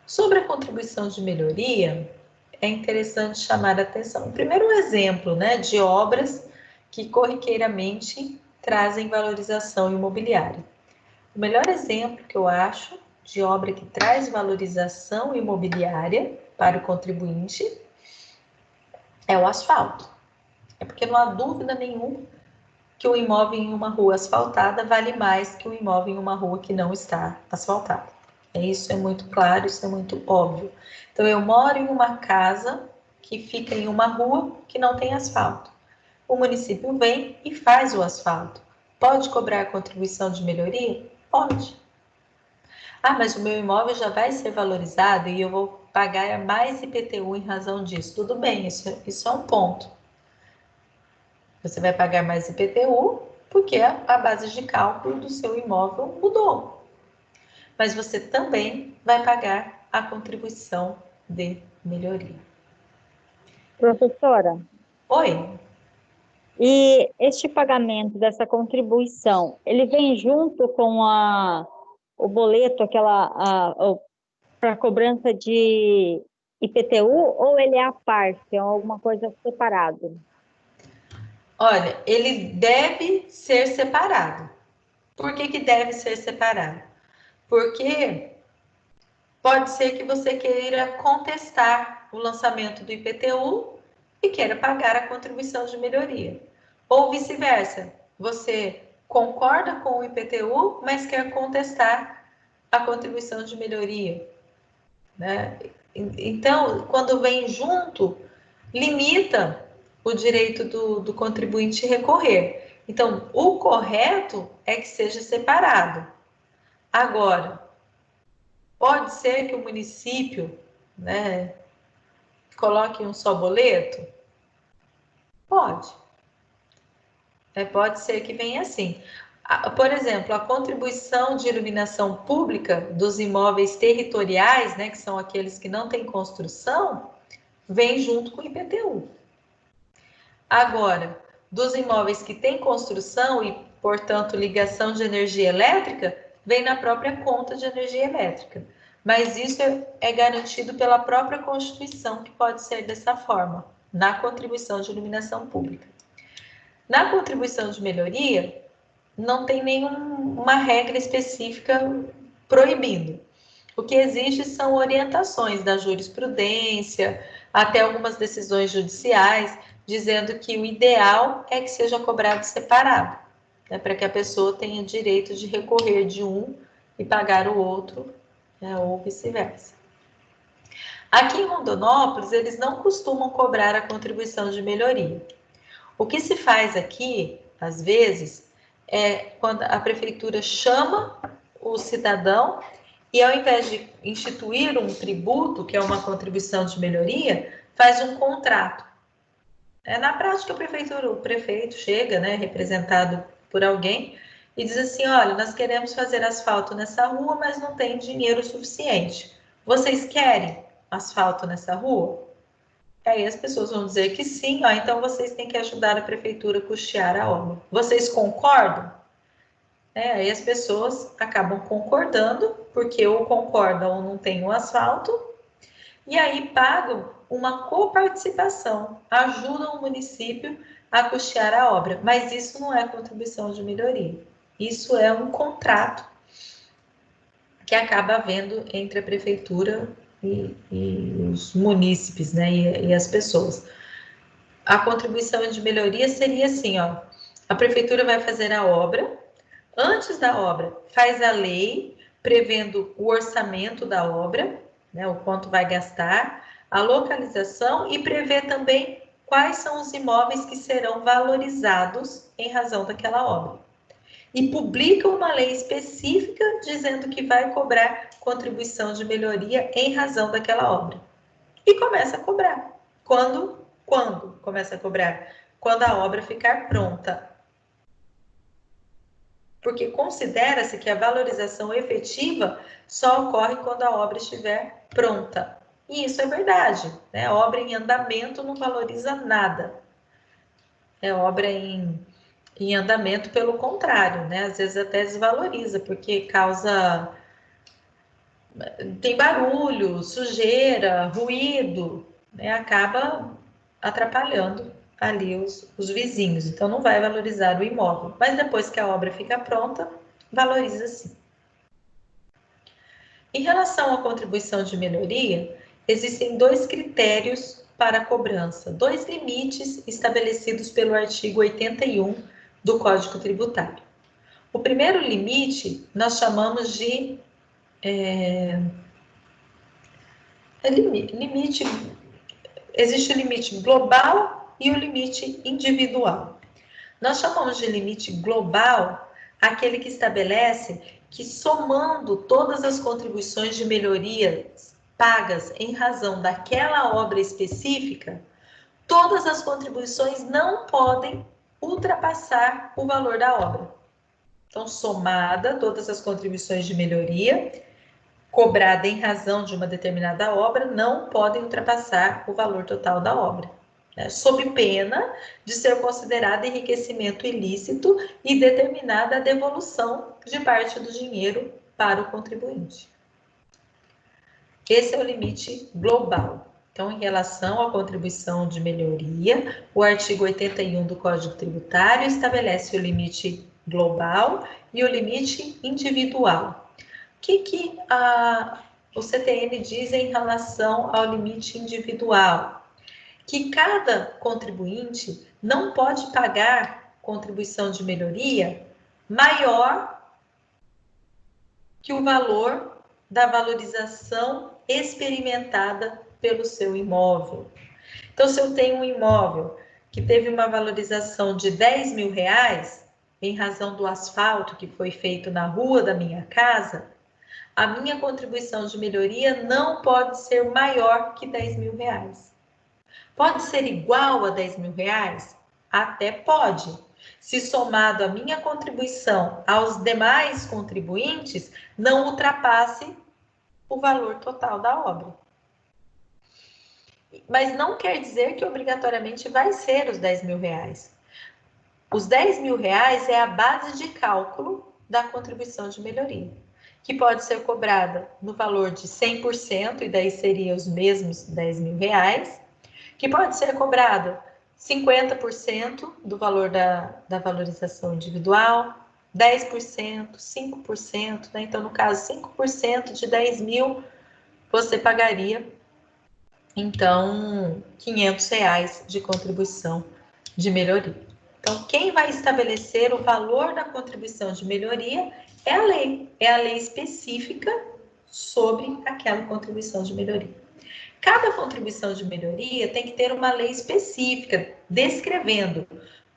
Speaker 1: Sobre a contribuição de melhoria, é interessante chamar a atenção. Primeiro, um exemplo, né, de obras que corriqueiramente trazem valorização imobiliária. O melhor exemplo que eu acho de obra que traz valorização imobiliária para o contribuinte é o asfalto. É porque não há dúvida nenhuma que o imóvel em uma rua asfaltada vale mais que o imóvel em uma rua que não está asfaltada. Isso é muito claro, isso é muito óbvio. Então, eu moro em uma casa que fica em uma rua que não tem asfalto. O município vem e faz o asfalto. Pode cobrar a contribuição de melhoria? Pode. Ah, mas o meu imóvel já vai ser valorizado e eu vou pagar mais IPTU em razão disso. Tudo bem, isso é um ponto. Você vai pagar mais IPTU porque a base de cálculo do seu imóvel mudou. Mas você também vai pagar a contribuição de melhoria.
Speaker 2: Professora,
Speaker 1: Oi?
Speaker 2: e este pagamento dessa contribuição, ele vem junto com o boleto, para cobrança de IPTU, ou ele é à parte, é alguma coisa separada?
Speaker 1: Olha, ele deve ser separado. Por que deve ser separado? Porque pode ser que você queira contestar o lançamento do IPTU e queira pagar a contribuição de melhoria. Ou vice-versa, você concorda com o IPTU, mas quer contestar a contribuição de melhoria, né? Então, quando vem junto, limita o direito do contribuinte recorrer. Então, o correto é que seja separado. Agora, pode ser que o município, né, coloque um só boleto? Pode. Pode ser que venha assim. Por exemplo, a contribuição de iluminação pública dos imóveis territoriais, né, que são aqueles que não têm construção, vem junto com o IPTU. Agora, dos imóveis que têm construção e, portanto, ligação de energia elétrica, vem na própria conta de energia elétrica. Mas isso é garantido pela própria Constituição, que pode ser dessa forma, na contribuição de iluminação pública. Na contribuição de melhoria, não tem nenhuma regra específica proibindo. O que existe são orientações da jurisprudência, até algumas decisões judiciais, dizendo que o ideal é que seja cobrado separado, né, para que a pessoa tenha direito de recorrer de um e pagar o outro, né, ou vice-versa. Aqui em Rondonópolis, eles não costumam cobrar a contribuição de melhoria. O que se faz aqui, às vezes, é quando a prefeitura chama o cidadão e, ao invés de instituir um tributo, que é uma contribuição de melhoria, faz um contrato. Na prática, o prefeito chega, né, representado por alguém, e diz assim: olha, nós queremos fazer asfalto nessa rua, mas não tem dinheiro suficiente. Vocês querem asfalto nessa rua? Aí as pessoas vão dizer que sim, então vocês têm que ajudar a prefeitura a custear a obra. Vocês concordam? Aí as pessoas acabam concordando, porque ou concordam ou não tem o asfalto, e aí pagam uma coparticipação, ajudam o município a custear a obra. Mas isso não é contribuição de melhoria. Isso é um contrato que acaba havendo entre a prefeitura e os munícipes, né, e as pessoas. A contribuição de melhoria seria assim, a prefeitura vai fazer a obra, antes da obra faz a lei prevendo o orçamento da obra, né, o quanto vai gastar, a localização e prevê também quais são os imóveis que serão valorizados em razão daquela obra. E publica uma lei específica dizendo que vai cobrar contribuição de melhoria em razão daquela obra. E começa a cobrar. Quando começa a cobrar? Quando a obra ficar pronta. Porque considera-se que a valorização efetiva só ocorre quando a obra estiver pronta. E isso é verdade, né? A obra em andamento não valoriza nada. É obra em andamento, pelo contrário, né? Às vezes até desvaloriza, porque tem barulho, sujeira, ruído, né? Acaba atrapalhando ali os vizinhos. Então, não vai valorizar o imóvel. Mas depois que a obra fica pronta, valoriza sim. Em relação à contribuição de melhoria, existem 2 critérios para a cobrança, 2 limites estabelecidos pelo artigo 81 do Código Tributário. O primeiro limite nós chamamos de limite. Existe o limite global e o limite individual. Nós chamamos de limite global aquele que estabelece que, somando todas as contribuições de melhorias pagas em razão daquela obra específica, todas as contribuições não podem ultrapassar o valor da obra. Então, somada todas as contribuições de melhoria cobrada em razão de uma determinada obra não podem ultrapassar o valor total da obra, né? Sob pena de ser considerado enriquecimento ilícito e determinada a devolução de parte do dinheiro para o contribuinte. Esse é o limite global. Então, em relação à contribuição de melhoria, o artigo 81 do Código Tributário estabelece o limite global e o limite individual. O que o CTN diz em relação ao limite individual? Que cada contribuinte não pode pagar contribuição de melhoria maior que o valor da valorização experimentada pelo seu imóvel. Então, se eu tenho um imóvel que teve uma valorização de R$10.000 em razão do asfalto que foi feito na rua da minha casa, a minha contribuição de melhoria não pode ser maior que R$10.000. Pode ser igual a R$10.000? Até pode. Se somado a minha contribuição aos demais contribuintes, não ultrapasse o valor total da obra. Mas não quer dizer que obrigatoriamente vai ser os R$10.000. Os R$10.000 é a base de cálculo da contribuição de melhoria, que pode ser cobrada no valor de 100%, e daí seria os mesmos R$10.000, que pode ser cobrada 50% do valor da valorização individual, 10%, 5%, né? Então, no caso, 5% de 10.000, você pagaria, então, R$500 de contribuição de melhoria. Então, quem vai estabelecer o valor da contribuição de melhoria é a lei específica sobre aquela contribuição de melhoria. Cada contribuição de melhoria tem que ter uma lei específica descrevendo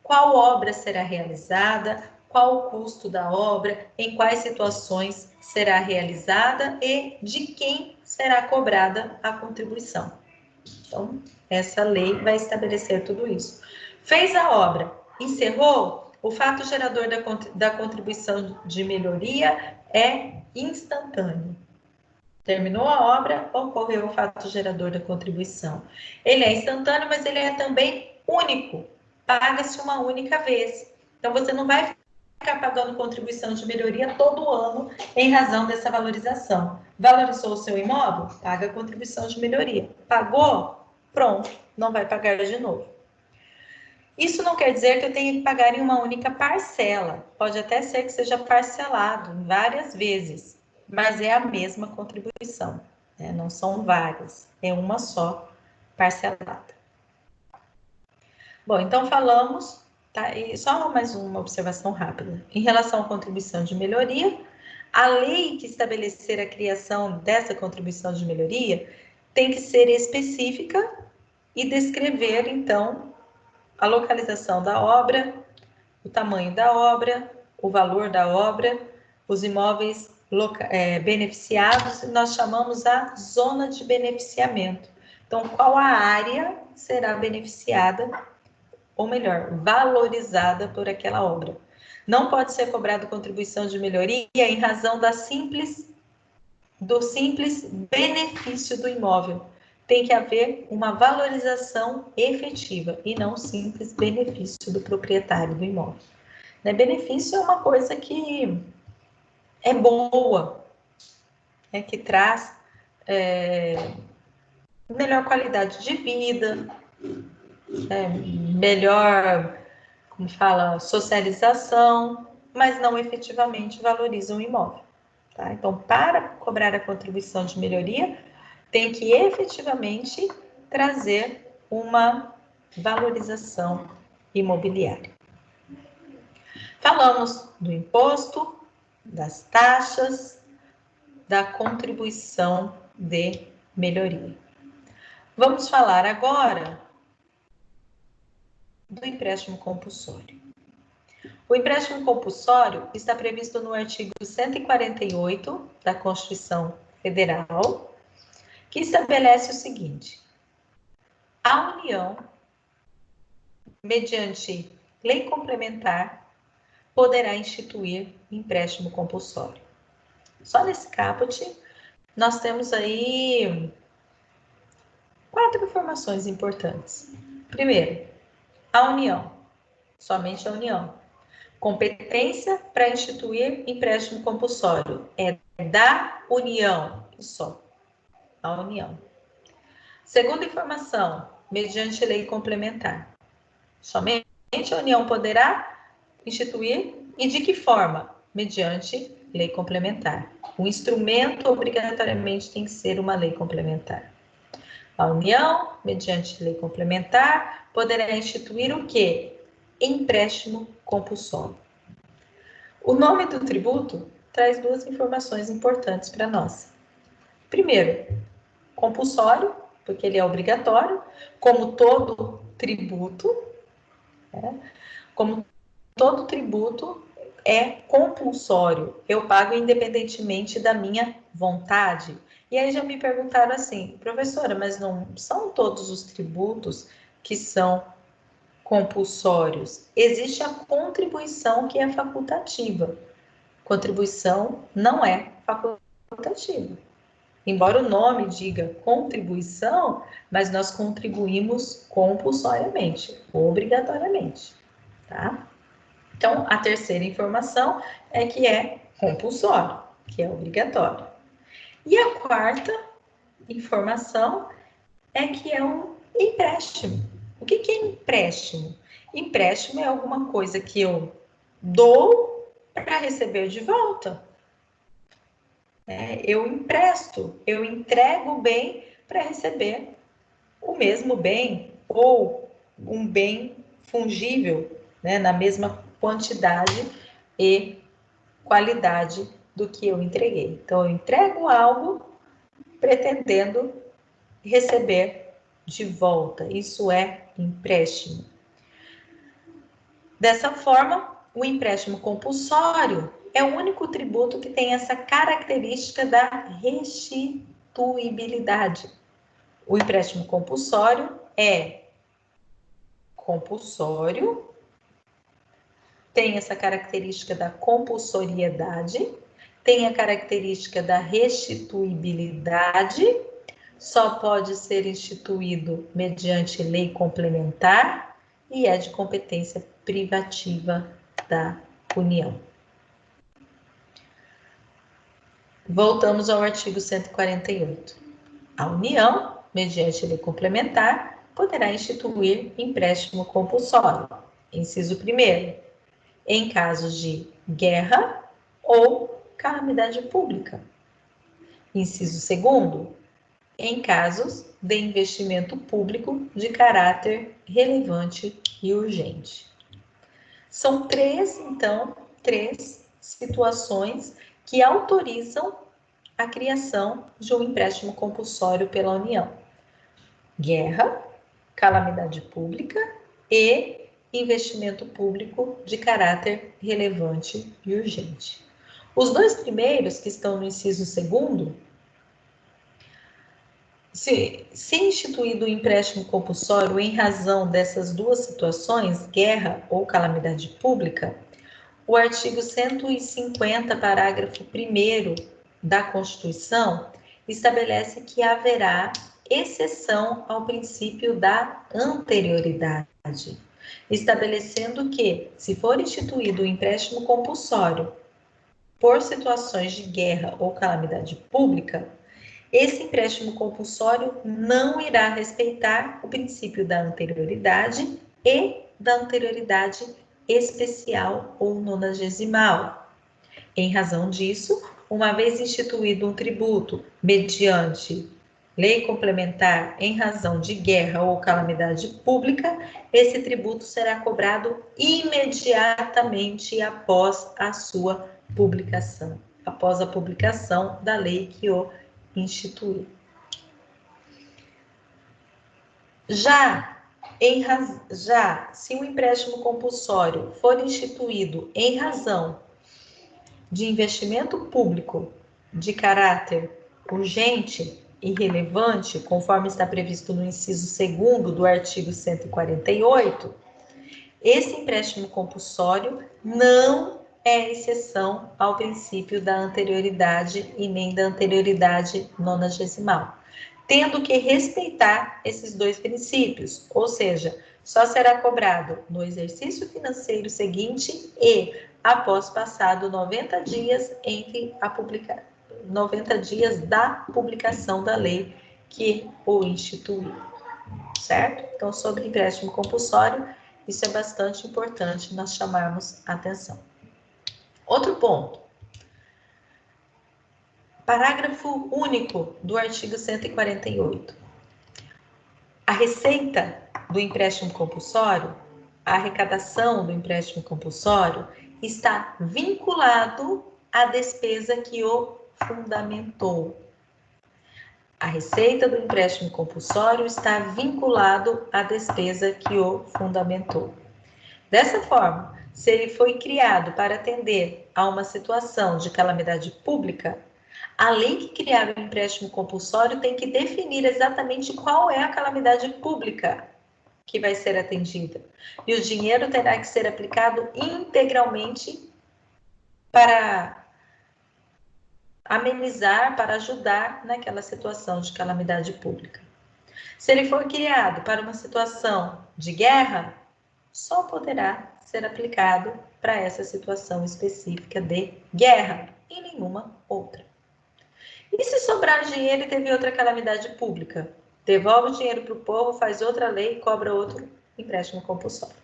Speaker 1: qual obra será realizada, qual o custo da obra, em quais situações será realizada e de quem será cobrada a contribuição. Então, essa lei vai estabelecer tudo isso. Fez a obra, encerrou, o fato gerador da contribuição de melhoria é instantâneo. Terminou a obra, ocorreu o fato gerador da contribuição. Ele é instantâneo, mas ele é também único. Paga-se uma única vez. Então, você não vai ficar pagando contribuição de melhoria todo ano em razão dessa valorização. Valorizou o seu imóvel? Paga a contribuição de melhoria. Pagou? Pronto, não vai pagar de novo. Isso não quer dizer que eu tenha que pagar em uma única parcela. Pode até ser que seja parcelado várias vezes, mas é a mesma contribuição, né? Não são várias, é uma só parcelada. Bom, então falamos, tá? E só mais uma observação rápida. Em relação à contribuição de melhoria, a lei que estabelecer a criação dessa contribuição de melhoria tem que ser específica e descrever, então, a localização da obra, o tamanho da obra, o valor da obra, os imóveis beneficiados, nós chamamos a zona de beneficiamento. Então, qual a área será beneficiada, ou melhor, valorizada por aquela obra. Não pode ser cobrada contribuição de melhoria em razão do simples benefício do imóvel. Tem que haver uma valorização efetiva e não simples benefício do proprietário do imóvel. Benefício é uma coisa que é boa, que traz melhor qualidade de vida, melhor, como fala, socialização, mas não efetivamente valoriza o imóvel. Tá? Então, para cobrar a contribuição de melhoria, tem que efetivamente trazer uma valorização imobiliária. Falamos do imposto, das taxas, da contribuição de melhoria. Vamos falar agora do empréstimo compulsório. O empréstimo compulsório está previsto no artigo 148 da Constituição Federal, que estabelece o seguinte: a União, mediante lei complementar, poderá instituir empréstimo compulsório. Só nesse caput, nós temos aí 4 informações importantes. Primeiro, a União, somente a União. Competência para instituir empréstimo compulsório é da União, e só a União. Segunda informação, mediante lei complementar. Somente a União poderá instituir e de que forma? Mediante lei complementar. O instrumento obrigatoriamente tem que ser uma lei complementar. A União, mediante lei complementar, poderá instituir o quê? Empréstimo compulsório. O nome do tributo traz 2 informações importantes para nós. Primeiro, compulsório, porque ele é obrigatório, como todo tributo, como todo tributo é compulsório, eu pago independentemente da minha vontade. E aí já me perguntaram assim, professora, mas não são todos os tributos que são compulsórios? Existe a contribuição que é facultativa. Contribuição não é facultativa. Embora o nome diga contribuição, mas nós contribuímos compulsoriamente, obrigatoriamente, tá? Então, a terceira informação é que é compulsório, que é obrigatório. E a quarta informação é que é um empréstimo. O que é empréstimo? Empréstimo é alguma coisa que eu dou para receber de volta. Eu empresto, eu entrego o bem para receber o mesmo bem ou um bem fungível, na mesma quantidade e qualidade do que eu entreguei. Então, eu entrego algo pretendendo receber de volta. Isso é empréstimo. Dessa forma, o empréstimo compulsório é o único tributo que tem essa característica da restituibilidade. O empréstimo compulsório é compulsório, tem essa característica da compulsoriedade, tem a característica da restituibilidade, só pode ser instituído mediante lei complementar e é de competência privativa da União. Voltamos ao artigo 148. A União, mediante lei complementar, poderá instituir empréstimo compulsório. Inciso 1º, em casos de guerra ou calamidade pública. Inciso 2º, em casos de investimento público de caráter relevante e urgente. São 3 situações que autorizam a criação de um empréstimo compulsório pela União: guerra, calamidade pública e investimento público de caráter relevante e urgente. Os dois primeiros, que estão no inciso 2º, se instituído o empréstimo compulsório em razão dessas duas situações, guerra ou calamidade pública, o artigo 150, parágrafo 1º da Constituição, estabelece que haverá exceção ao princípio da anterioridade, estabelecendo que, se for instituído o empréstimo compulsório por situações de guerra ou calamidade pública, esse empréstimo compulsório não irá respeitar o princípio da anterioridade e da anterioridade especial ou nonagesimal. Em razão disso, uma vez instituído um tributo mediante lei complementar em razão de guerra ou calamidade pública, esse tributo será cobrado imediatamente após a sua publicação, após a publicação da lei que o instituir. Já se o empréstimo compulsório for instituído em razão de investimento público de caráter urgente e relevante, conforme está previsto no inciso 2º do artigo 148, esse empréstimo compulsório não é exceção ao princípio da anterioridade e nem da anterioridade nonagesimal, tendo que respeitar esses dois princípios, ou seja, só será cobrado no exercício financeiro seguinte e após passado 90 dias entre 90 dias da publicação da lei que o instituiu, certo? Então, sobre empréstimo compulsório, isso é bastante importante nós chamarmos atenção. Outro ponto. Parágrafo único do artigo 148. A receita do empréstimo compulsório, a arrecadação do empréstimo compulsório, está vinculado à despesa que o fundamentou. A receita do empréstimo compulsório está vinculado à despesa que o fundamentou. Dessa forma, se ele foi criado para atender a uma situação de calamidade pública, a lei que criar o empréstimo compulsório tem que definir exatamente qual é a calamidade pública que vai ser atendida. E o dinheiro terá que ser aplicado integralmente para amenizar, para ajudar naquela situação de calamidade pública. Se ele for criado para uma situação de guerra, só poderá ser aplicado para essa situação específica de guerra e nenhuma outra. E se sobrar dinheiro e teve outra calamidade pública? Devolve o dinheiro para o povo, faz outra lei e cobra outro empréstimo compulsório.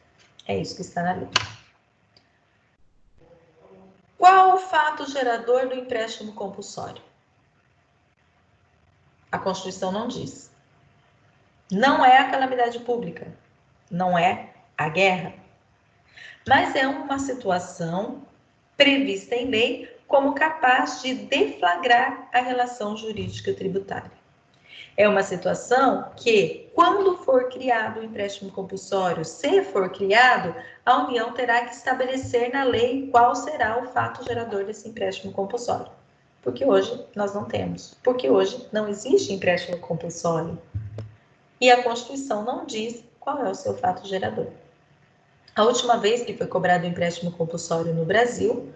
Speaker 1: É isso que está na lei. Qual o fato gerador do empréstimo compulsório? A Constituição não diz. Não é a calamidade pública, não é a guerra, mas é uma situação prevista em lei como capaz de deflagrar a relação jurídica tributária. É uma situação que, quando for criado o empréstimo compulsório, se for criado, a União terá que estabelecer na lei qual será o fato gerador desse empréstimo compulsório. Porque hoje nós não temos. Porque hoje não existe empréstimo compulsório. E a Constituição não diz qual é o seu fato gerador. A última vez que foi cobrado o empréstimo compulsório no Brasil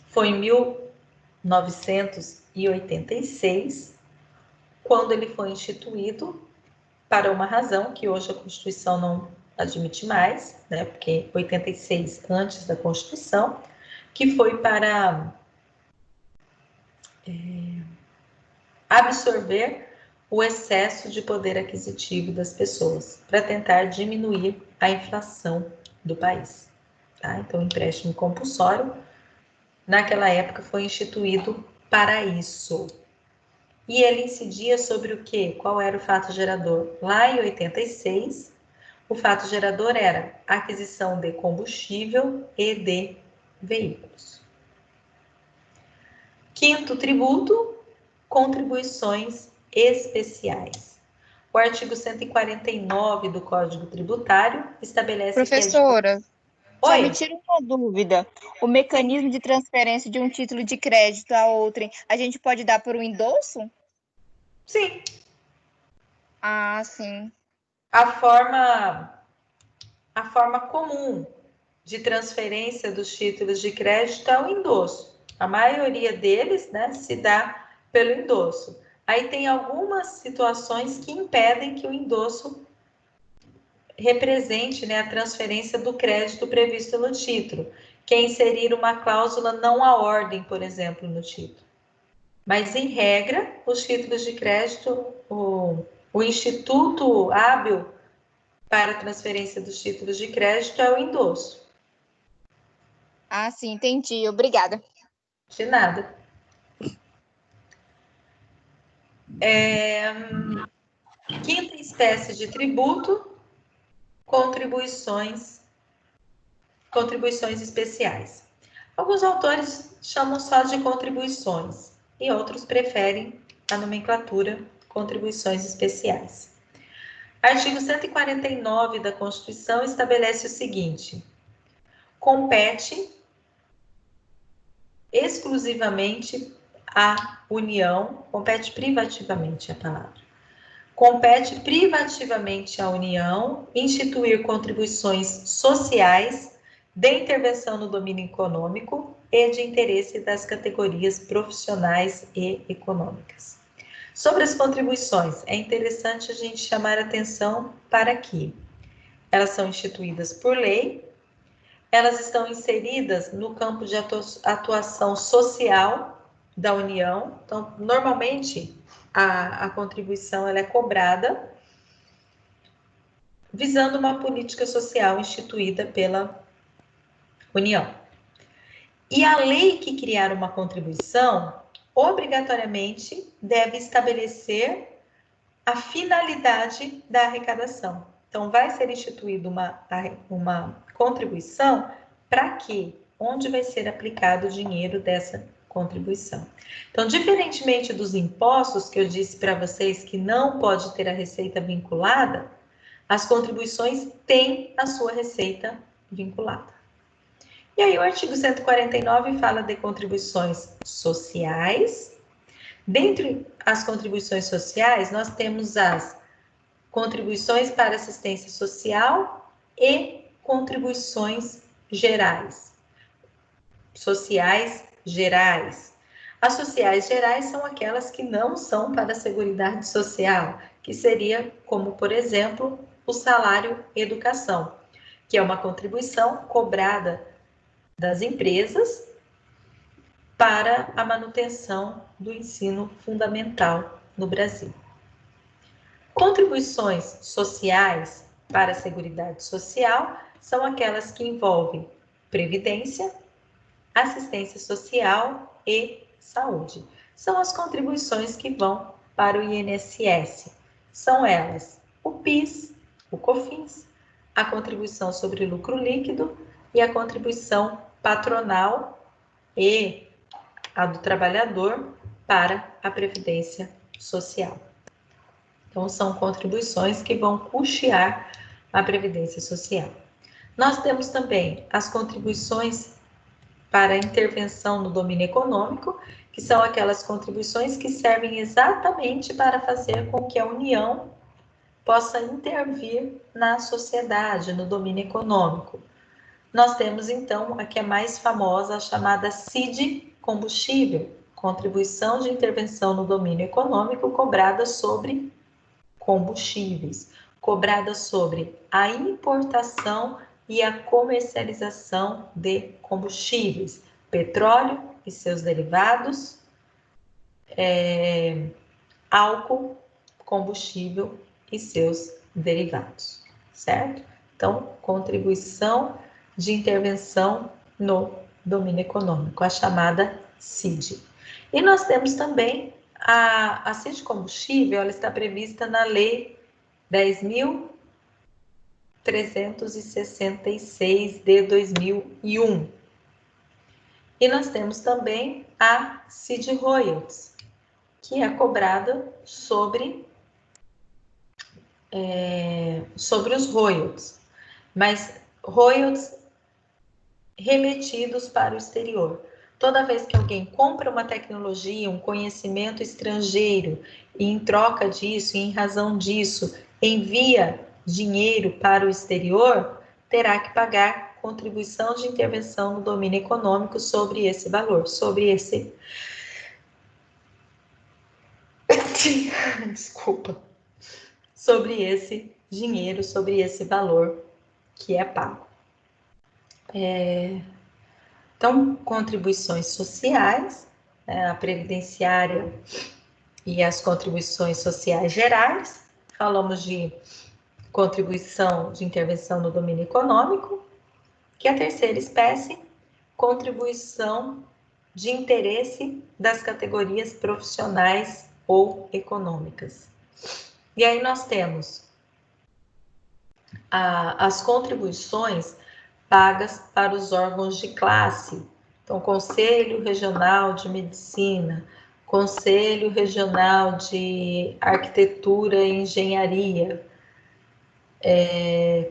Speaker 1: foi em 1986, quando ele foi instituído para uma razão que hoje a Constituição não admite mais, né? Porque 86 antes da Constituição, que foi para absorver o excesso de poder aquisitivo das pessoas, para tentar diminuir a inflação do país. Tá? Então, o empréstimo compulsório, naquela época, foi instituído para isso. E ele incidia sobre o quê? Qual era o fato gerador? Lá em 86, o fato gerador era a aquisição de combustível e de veículos. Quinto tributo, contribuições especiais. O O artigo 149 do Código Tributário estabelece
Speaker 3: Professora,
Speaker 1: que...
Speaker 3: só me tira uma dúvida. O mecanismo de transferência de um título de crédito a outrem, a gente pode dar por um endosso?
Speaker 1: Sim.
Speaker 3: Ah, sim.
Speaker 1: A forma comum de transferência dos títulos de crédito é o endosso. A maioria deles, né, se dá pelo endosso. Aí tem algumas situações que impedem que o endosso represente, né, a transferência do crédito previsto no título, que é inserir uma cláusula não à ordem, por exemplo, no título. Mas, em regra, os títulos de crédito, o instituto hábil para a transferência dos títulos de crédito é o endosso.
Speaker 3: Ah, sim, entendi. Obrigada.
Speaker 1: De nada. Quinta espécie de tributo, contribuições especiais. Alguns autores chamam só de contribuições e outros preferem a nomenclatura contribuições especiais. Artigo 149 da Constituição estabelece o seguinte: compete exclusivamente à União, compete privativamente a palavra. Compete privativamente à União instituir contribuições sociais de intervenção no domínio econômico e de interesse das categorias profissionais e econômicas. Sobre as contribuições, é interessante a gente chamar atenção para que elas são instituídas por lei, elas estão inseridas no campo de atuação social da União. Então, normalmente, a contribuição ela é cobrada visando uma política social instituída pela União. E a lei que criar uma contribuição, obrigatoriamente, deve estabelecer a finalidade da arrecadação. Então, vai ser instituída uma contribuição para quê? Onde vai ser aplicado o dinheiro dessa contribuição. Então, diferentemente dos impostos que eu disse para vocês que não pode ter a receita vinculada, as contribuições têm a sua receita vinculada. E aí o artigo 149 fala de contribuições sociais. Dentre as contribuições sociais, nós temos as contribuições para assistência social e contribuições gerais. Sociais gerais. As sociais gerais são aquelas que não são para a Seguridade Social, que seria como, por exemplo, o salário educação, que é uma contribuição cobrada das empresas para a manutenção do ensino fundamental no Brasil. Contribuições sociais para a Seguridade Social são aquelas que envolvem previdência, assistência social e saúde. São as contribuições que vão para o INSS. São elas o PIS, o COFINS, a contribuição sobre lucro líquido e a contribuição patronal e a do trabalhador para a Previdência Social. Então, são contribuições que vão custear a Previdência Social. Nós temos também as contribuições para a intervenção no domínio econômico, que são aquelas contribuições que servem exatamente para fazer com que a União possa intervir na sociedade, no domínio econômico. Nós temos, então, a que é mais famosa, a chamada CID combustível, contribuição de intervenção no domínio econômico cobrada sobre combustíveis, cobrada sobre a importação e a comercialização de combustíveis, petróleo e seus derivados, álcool, combustível e seus derivados, certo? Então, contribuição de intervenção no domínio econômico, a chamada CID. E nós temos também a CID combustível, ela está prevista na Lei 10.366 de 2001. E nós temos também a CID Royalties, que é cobrada sobre sobre os royalties, mas royalties remetidos para o exterior. Toda vez que alguém compra uma tecnologia, um conhecimento estrangeiro, e em troca disso, e em razão disso, envia dinheiro para o exterior, terá que pagar contribuição de intervenção no domínio econômico sobre esse valor, sobre esse... Desculpa. Sobre esse dinheiro, sobre esse valor que é pago. Então, contribuições sociais, a previdenciária e as contribuições sociais gerais. Falamos de contribuição de intervenção no domínio econômico, que é a terceira espécie, contribuição de interesse das categorias profissionais ou econômicas. E aí nós temos as contribuições pagas para os órgãos de classe. Então, Conselho Regional de Medicina, Conselho Regional de Arquitetura e Engenharia,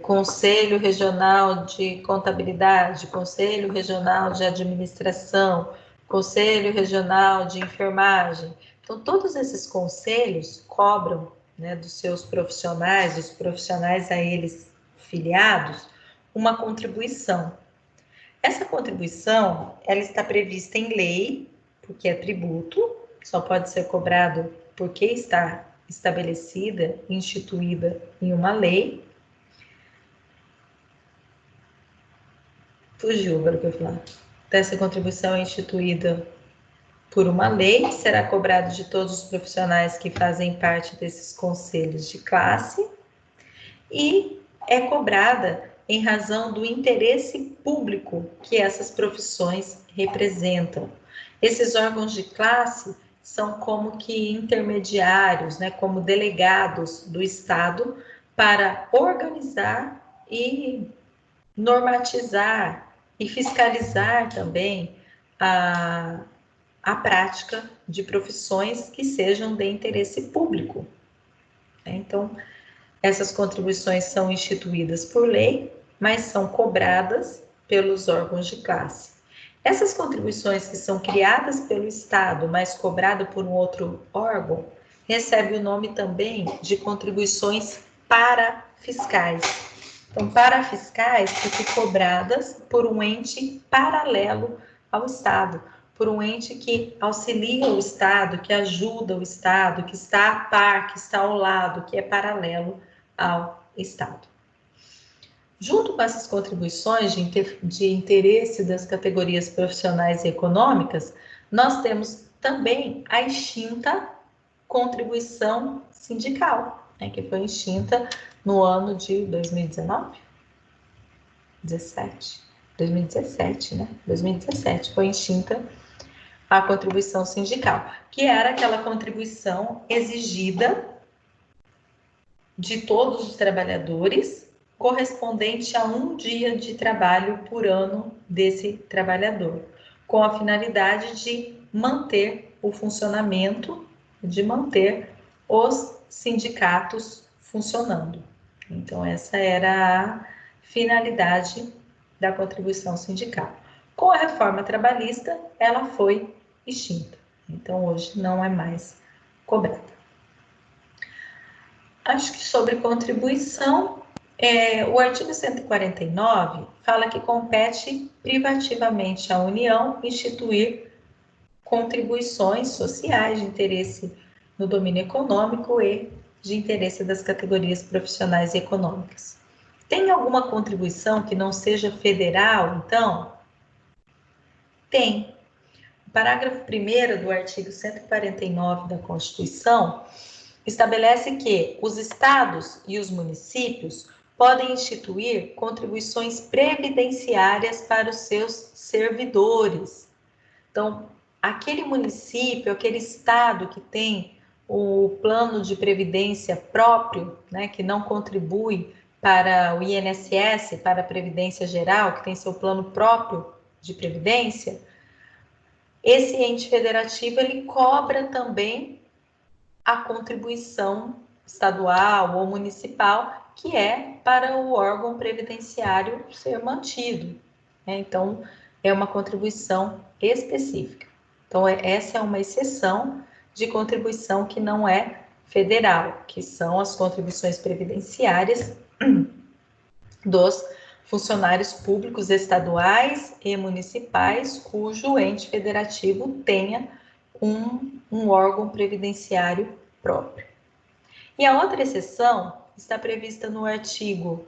Speaker 1: Conselho Regional de Contabilidade, Conselho Regional de Administração, Conselho Regional de Enfermagem. Então, todos esses conselhos cobram, né, dos seus profissionais, dos profissionais a eles filiados, uma contribuição. Essa contribuição, ela está prevista em lei, porque é tributo, só pode ser cobrado porque está estabelecida, instituída em uma lei. Fugiu agora o que eu ia falar. Essa contribuição é instituída por uma lei, será cobrado de todos os profissionais que fazem parte desses conselhos de classe e é cobrada em razão do interesse público que essas profissões representam. Esses órgãos de classe são como que intermediários, né, como delegados do Estado para organizar e normatizar e fiscalizar também a prática de profissões que sejam de interesse público. Então, essas contribuições são instituídas por lei, mas são cobradas pelos órgãos de classe. Essas contribuições que são criadas pelo Estado, mas cobradas por um outro órgão, recebem o nome também de contribuições parafiscais. Então, parafiscais porque cobradas por um ente paralelo ao Estado, por um ente que auxilia o Estado, que ajuda o Estado, que está a par, que está ao lado, que é paralelo ao Estado. Junto com essas contribuições de interesse das categorias profissionais e econômicas, nós temos também a extinta contribuição sindical, né, que foi extinta no ano de 2019? 2017, né? 2017 foi extinta a contribuição sindical, que era aquela contribuição exigida de todos os trabalhadores, correspondente a um dia de trabalho por ano desse trabalhador, com a finalidade de manter o funcionamento, de manter os sindicatos funcionando. Então, essa era a finalidade da contribuição sindical. Com a reforma trabalhista, ela foi extinta. Então, hoje não é mais cobrada. Acho que sobre contribuição, o artigo 149 fala que compete privativamente à União instituir contribuições sociais de interesse no domínio econômico e de interesse das categorias profissionais e econômicas. Tem alguma contribuição que não seja federal, então? Tem. O parágrafo 1º do artigo 149 da Constituição estabelece que os estados e os municípios podem instituir contribuições previdenciárias para os seus servidores. Então, aquele município, aquele estado que tem o plano de previdência próprio, né, que não contribui para o INSS, para a Previdência Geral, que tem seu plano próprio de previdência, esse ente federativo ele cobra também a contribuição estadual ou municipal, que é para o órgão previdenciário ser mantido, né? Então, é uma contribuição específica. Então, essa é uma exceção de contribuição que não é federal, que são as contribuições previdenciárias dos funcionários públicos estaduais e municipais cujo ente federativo tenha um órgão previdenciário próprio. E a outra exceção está prevista no artigo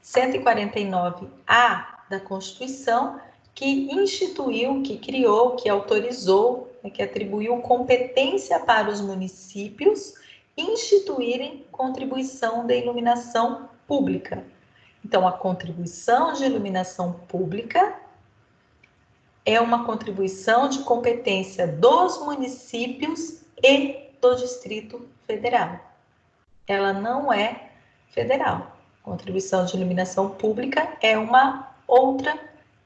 Speaker 1: 149-A da Constituição, que instituiu, que criou, que autorizou, que atribuiu competência para os municípios instituírem contribuição de iluminação pública. Então, a contribuição de iluminação pública é uma contribuição de competência dos municípios e do Distrito Federal. Ela não é federal. Contribuição de iluminação pública é uma outra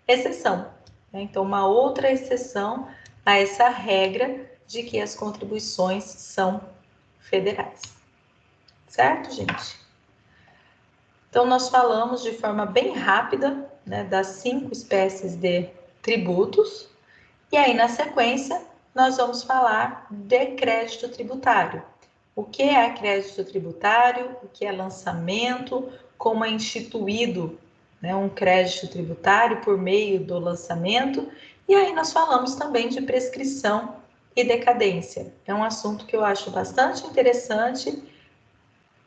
Speaker 1: exceção, né? Então, uma outra exceção a essa regra de que as contribuições são federais. Certo, gente? Então, nós falamos de forma bem rápida, né, das 5 espécies de tributos, e aí, na sequência, nós vamos falar de crédito tributário. O que é crédito tributário, o que é lançamento, como é instituído, né, um crédito tributário por meio do lançamento, e aí nós falamos também de prescrição e decadência. É um assunto que eu acho bastante interessante,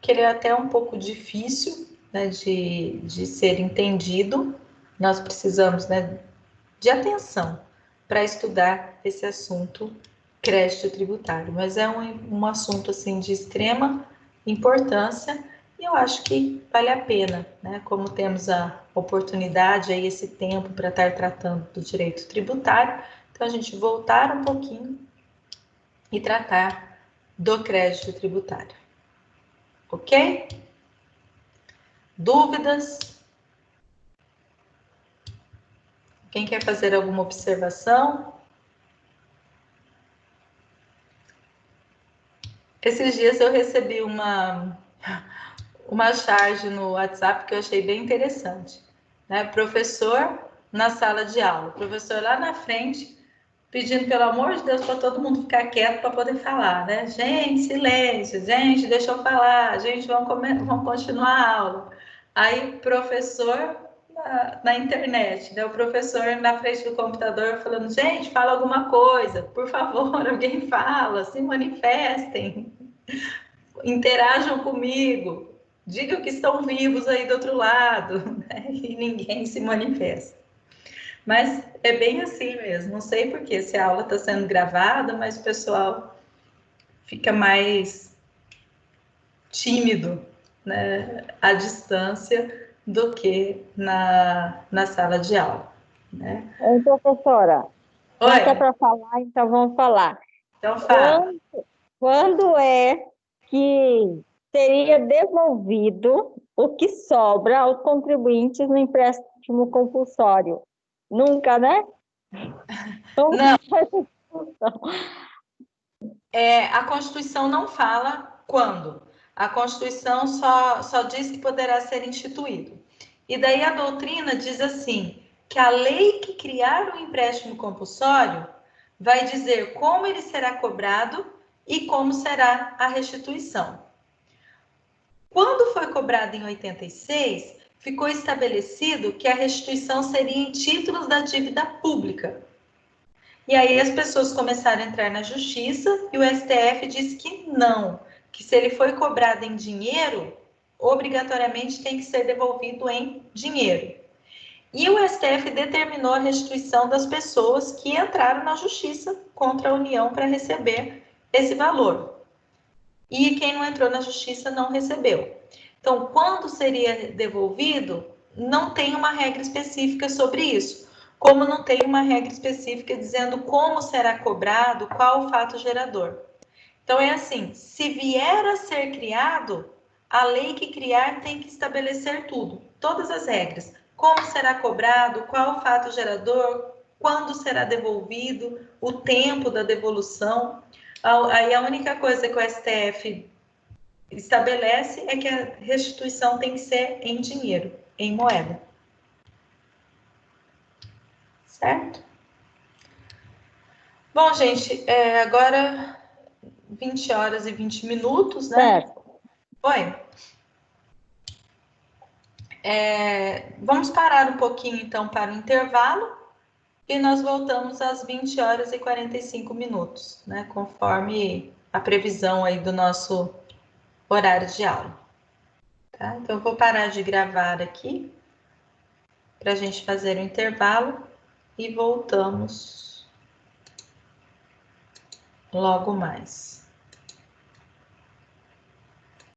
Speaker 1: que ele é até um pouco difícil, né, de ser entendido. Nós precisamos, né, de atenção para estudar esse assunto crédito tributário, mas é um assunto assim de extrema importância e eu acho que vale a pena, né? Como temos a oportunidade aí, esse tempo para estar tratando do direito tributário, então a gente voltar um pouquinho e tratar do crédito tributário. Ok? Dúvidas? Quem quer fazer alguma observação? Esses dias eu recebi uma charge no WhatsApp que eu achei bem interessante, né? Professor na sala de aula, professor lá na frente, pedindo pelo amor de Deus para todo mundo ficar quieto para poder falar, né? Gente, silêncio, gente, deixa eu falar, gente, vamos continuar a aula. Aí, professor na internet, né? O professor na frente do computador falando, gente, fala alguma coisa, por favor, alguém fala, se manifestem, interajam comigo, digam que estão vivos aí do outro lado, né? E ninguém se manifesta. Mas é bem assim mesmo, não sei porque se a aula está sendo gravada, mas o pessoal fica mais tímido, né, à distância do que na sala de aula, né?
Speaker 2: Oi, professora,
Speaker 1: Oi,
Speaker 2: já que é para falar, então vamos falar.
Speaker 1: então fala.
Speaker 2: Quando é que seria devolvido o que sobra aos contribuintes no empréstimo compulsório? Nunca, né?
Speaker 1: Não, a Constituição não fala quando. A Constituição só diz que poderá ser instituído. E daí a doutrina diz assim, que a lei que criar o empréstimo compulsório vai dizer como ele será cobrado e como será a restituição. Quando foi cobrado em 86, ficou estabelecido que a restituição seria em títulos da dívida pública. E aí as pessoas começaram a entrar na justiça e o STF disse que não, que se ele foi cobrado em dinheiro, obrigatoriamente tem que ser devolvido em dinheiro. E o STF determinou a restituição das pessoas que entraram na justiça contra a União para receber esse valor. E quem não entrou na justiça não recebeu. Então, quando seria devolvido, não tem uma regra específica sobre isso. Como não tem uma regra específica dizendo como será cobrado, qual o fato gerador. Então, é assim, se vier a ser criado, a lei que criar tem que estabelecer tudo, todas as regras. Como será cobrado, qual o fato gerador, quando será devolvido, o tempo da devolução. Aí a única coisa que o STF estabelece é que a restituição tem que ser em dinheiro, em moeda. Certo? Bom, gente, agora 20 horas e 20 minutos, né?
Speaker 2: Certo.
Speaker 1: Oi. Vamos parar um pouquinho, então, para o intervalo e nós voltamos às 20 horas e 45 minutos, né? Conforme a previsão aí do nosso horário de aula. Tá? Então, eu vou parar de gravar aqui para a gente fazer o intervalo e voltamos logo mais.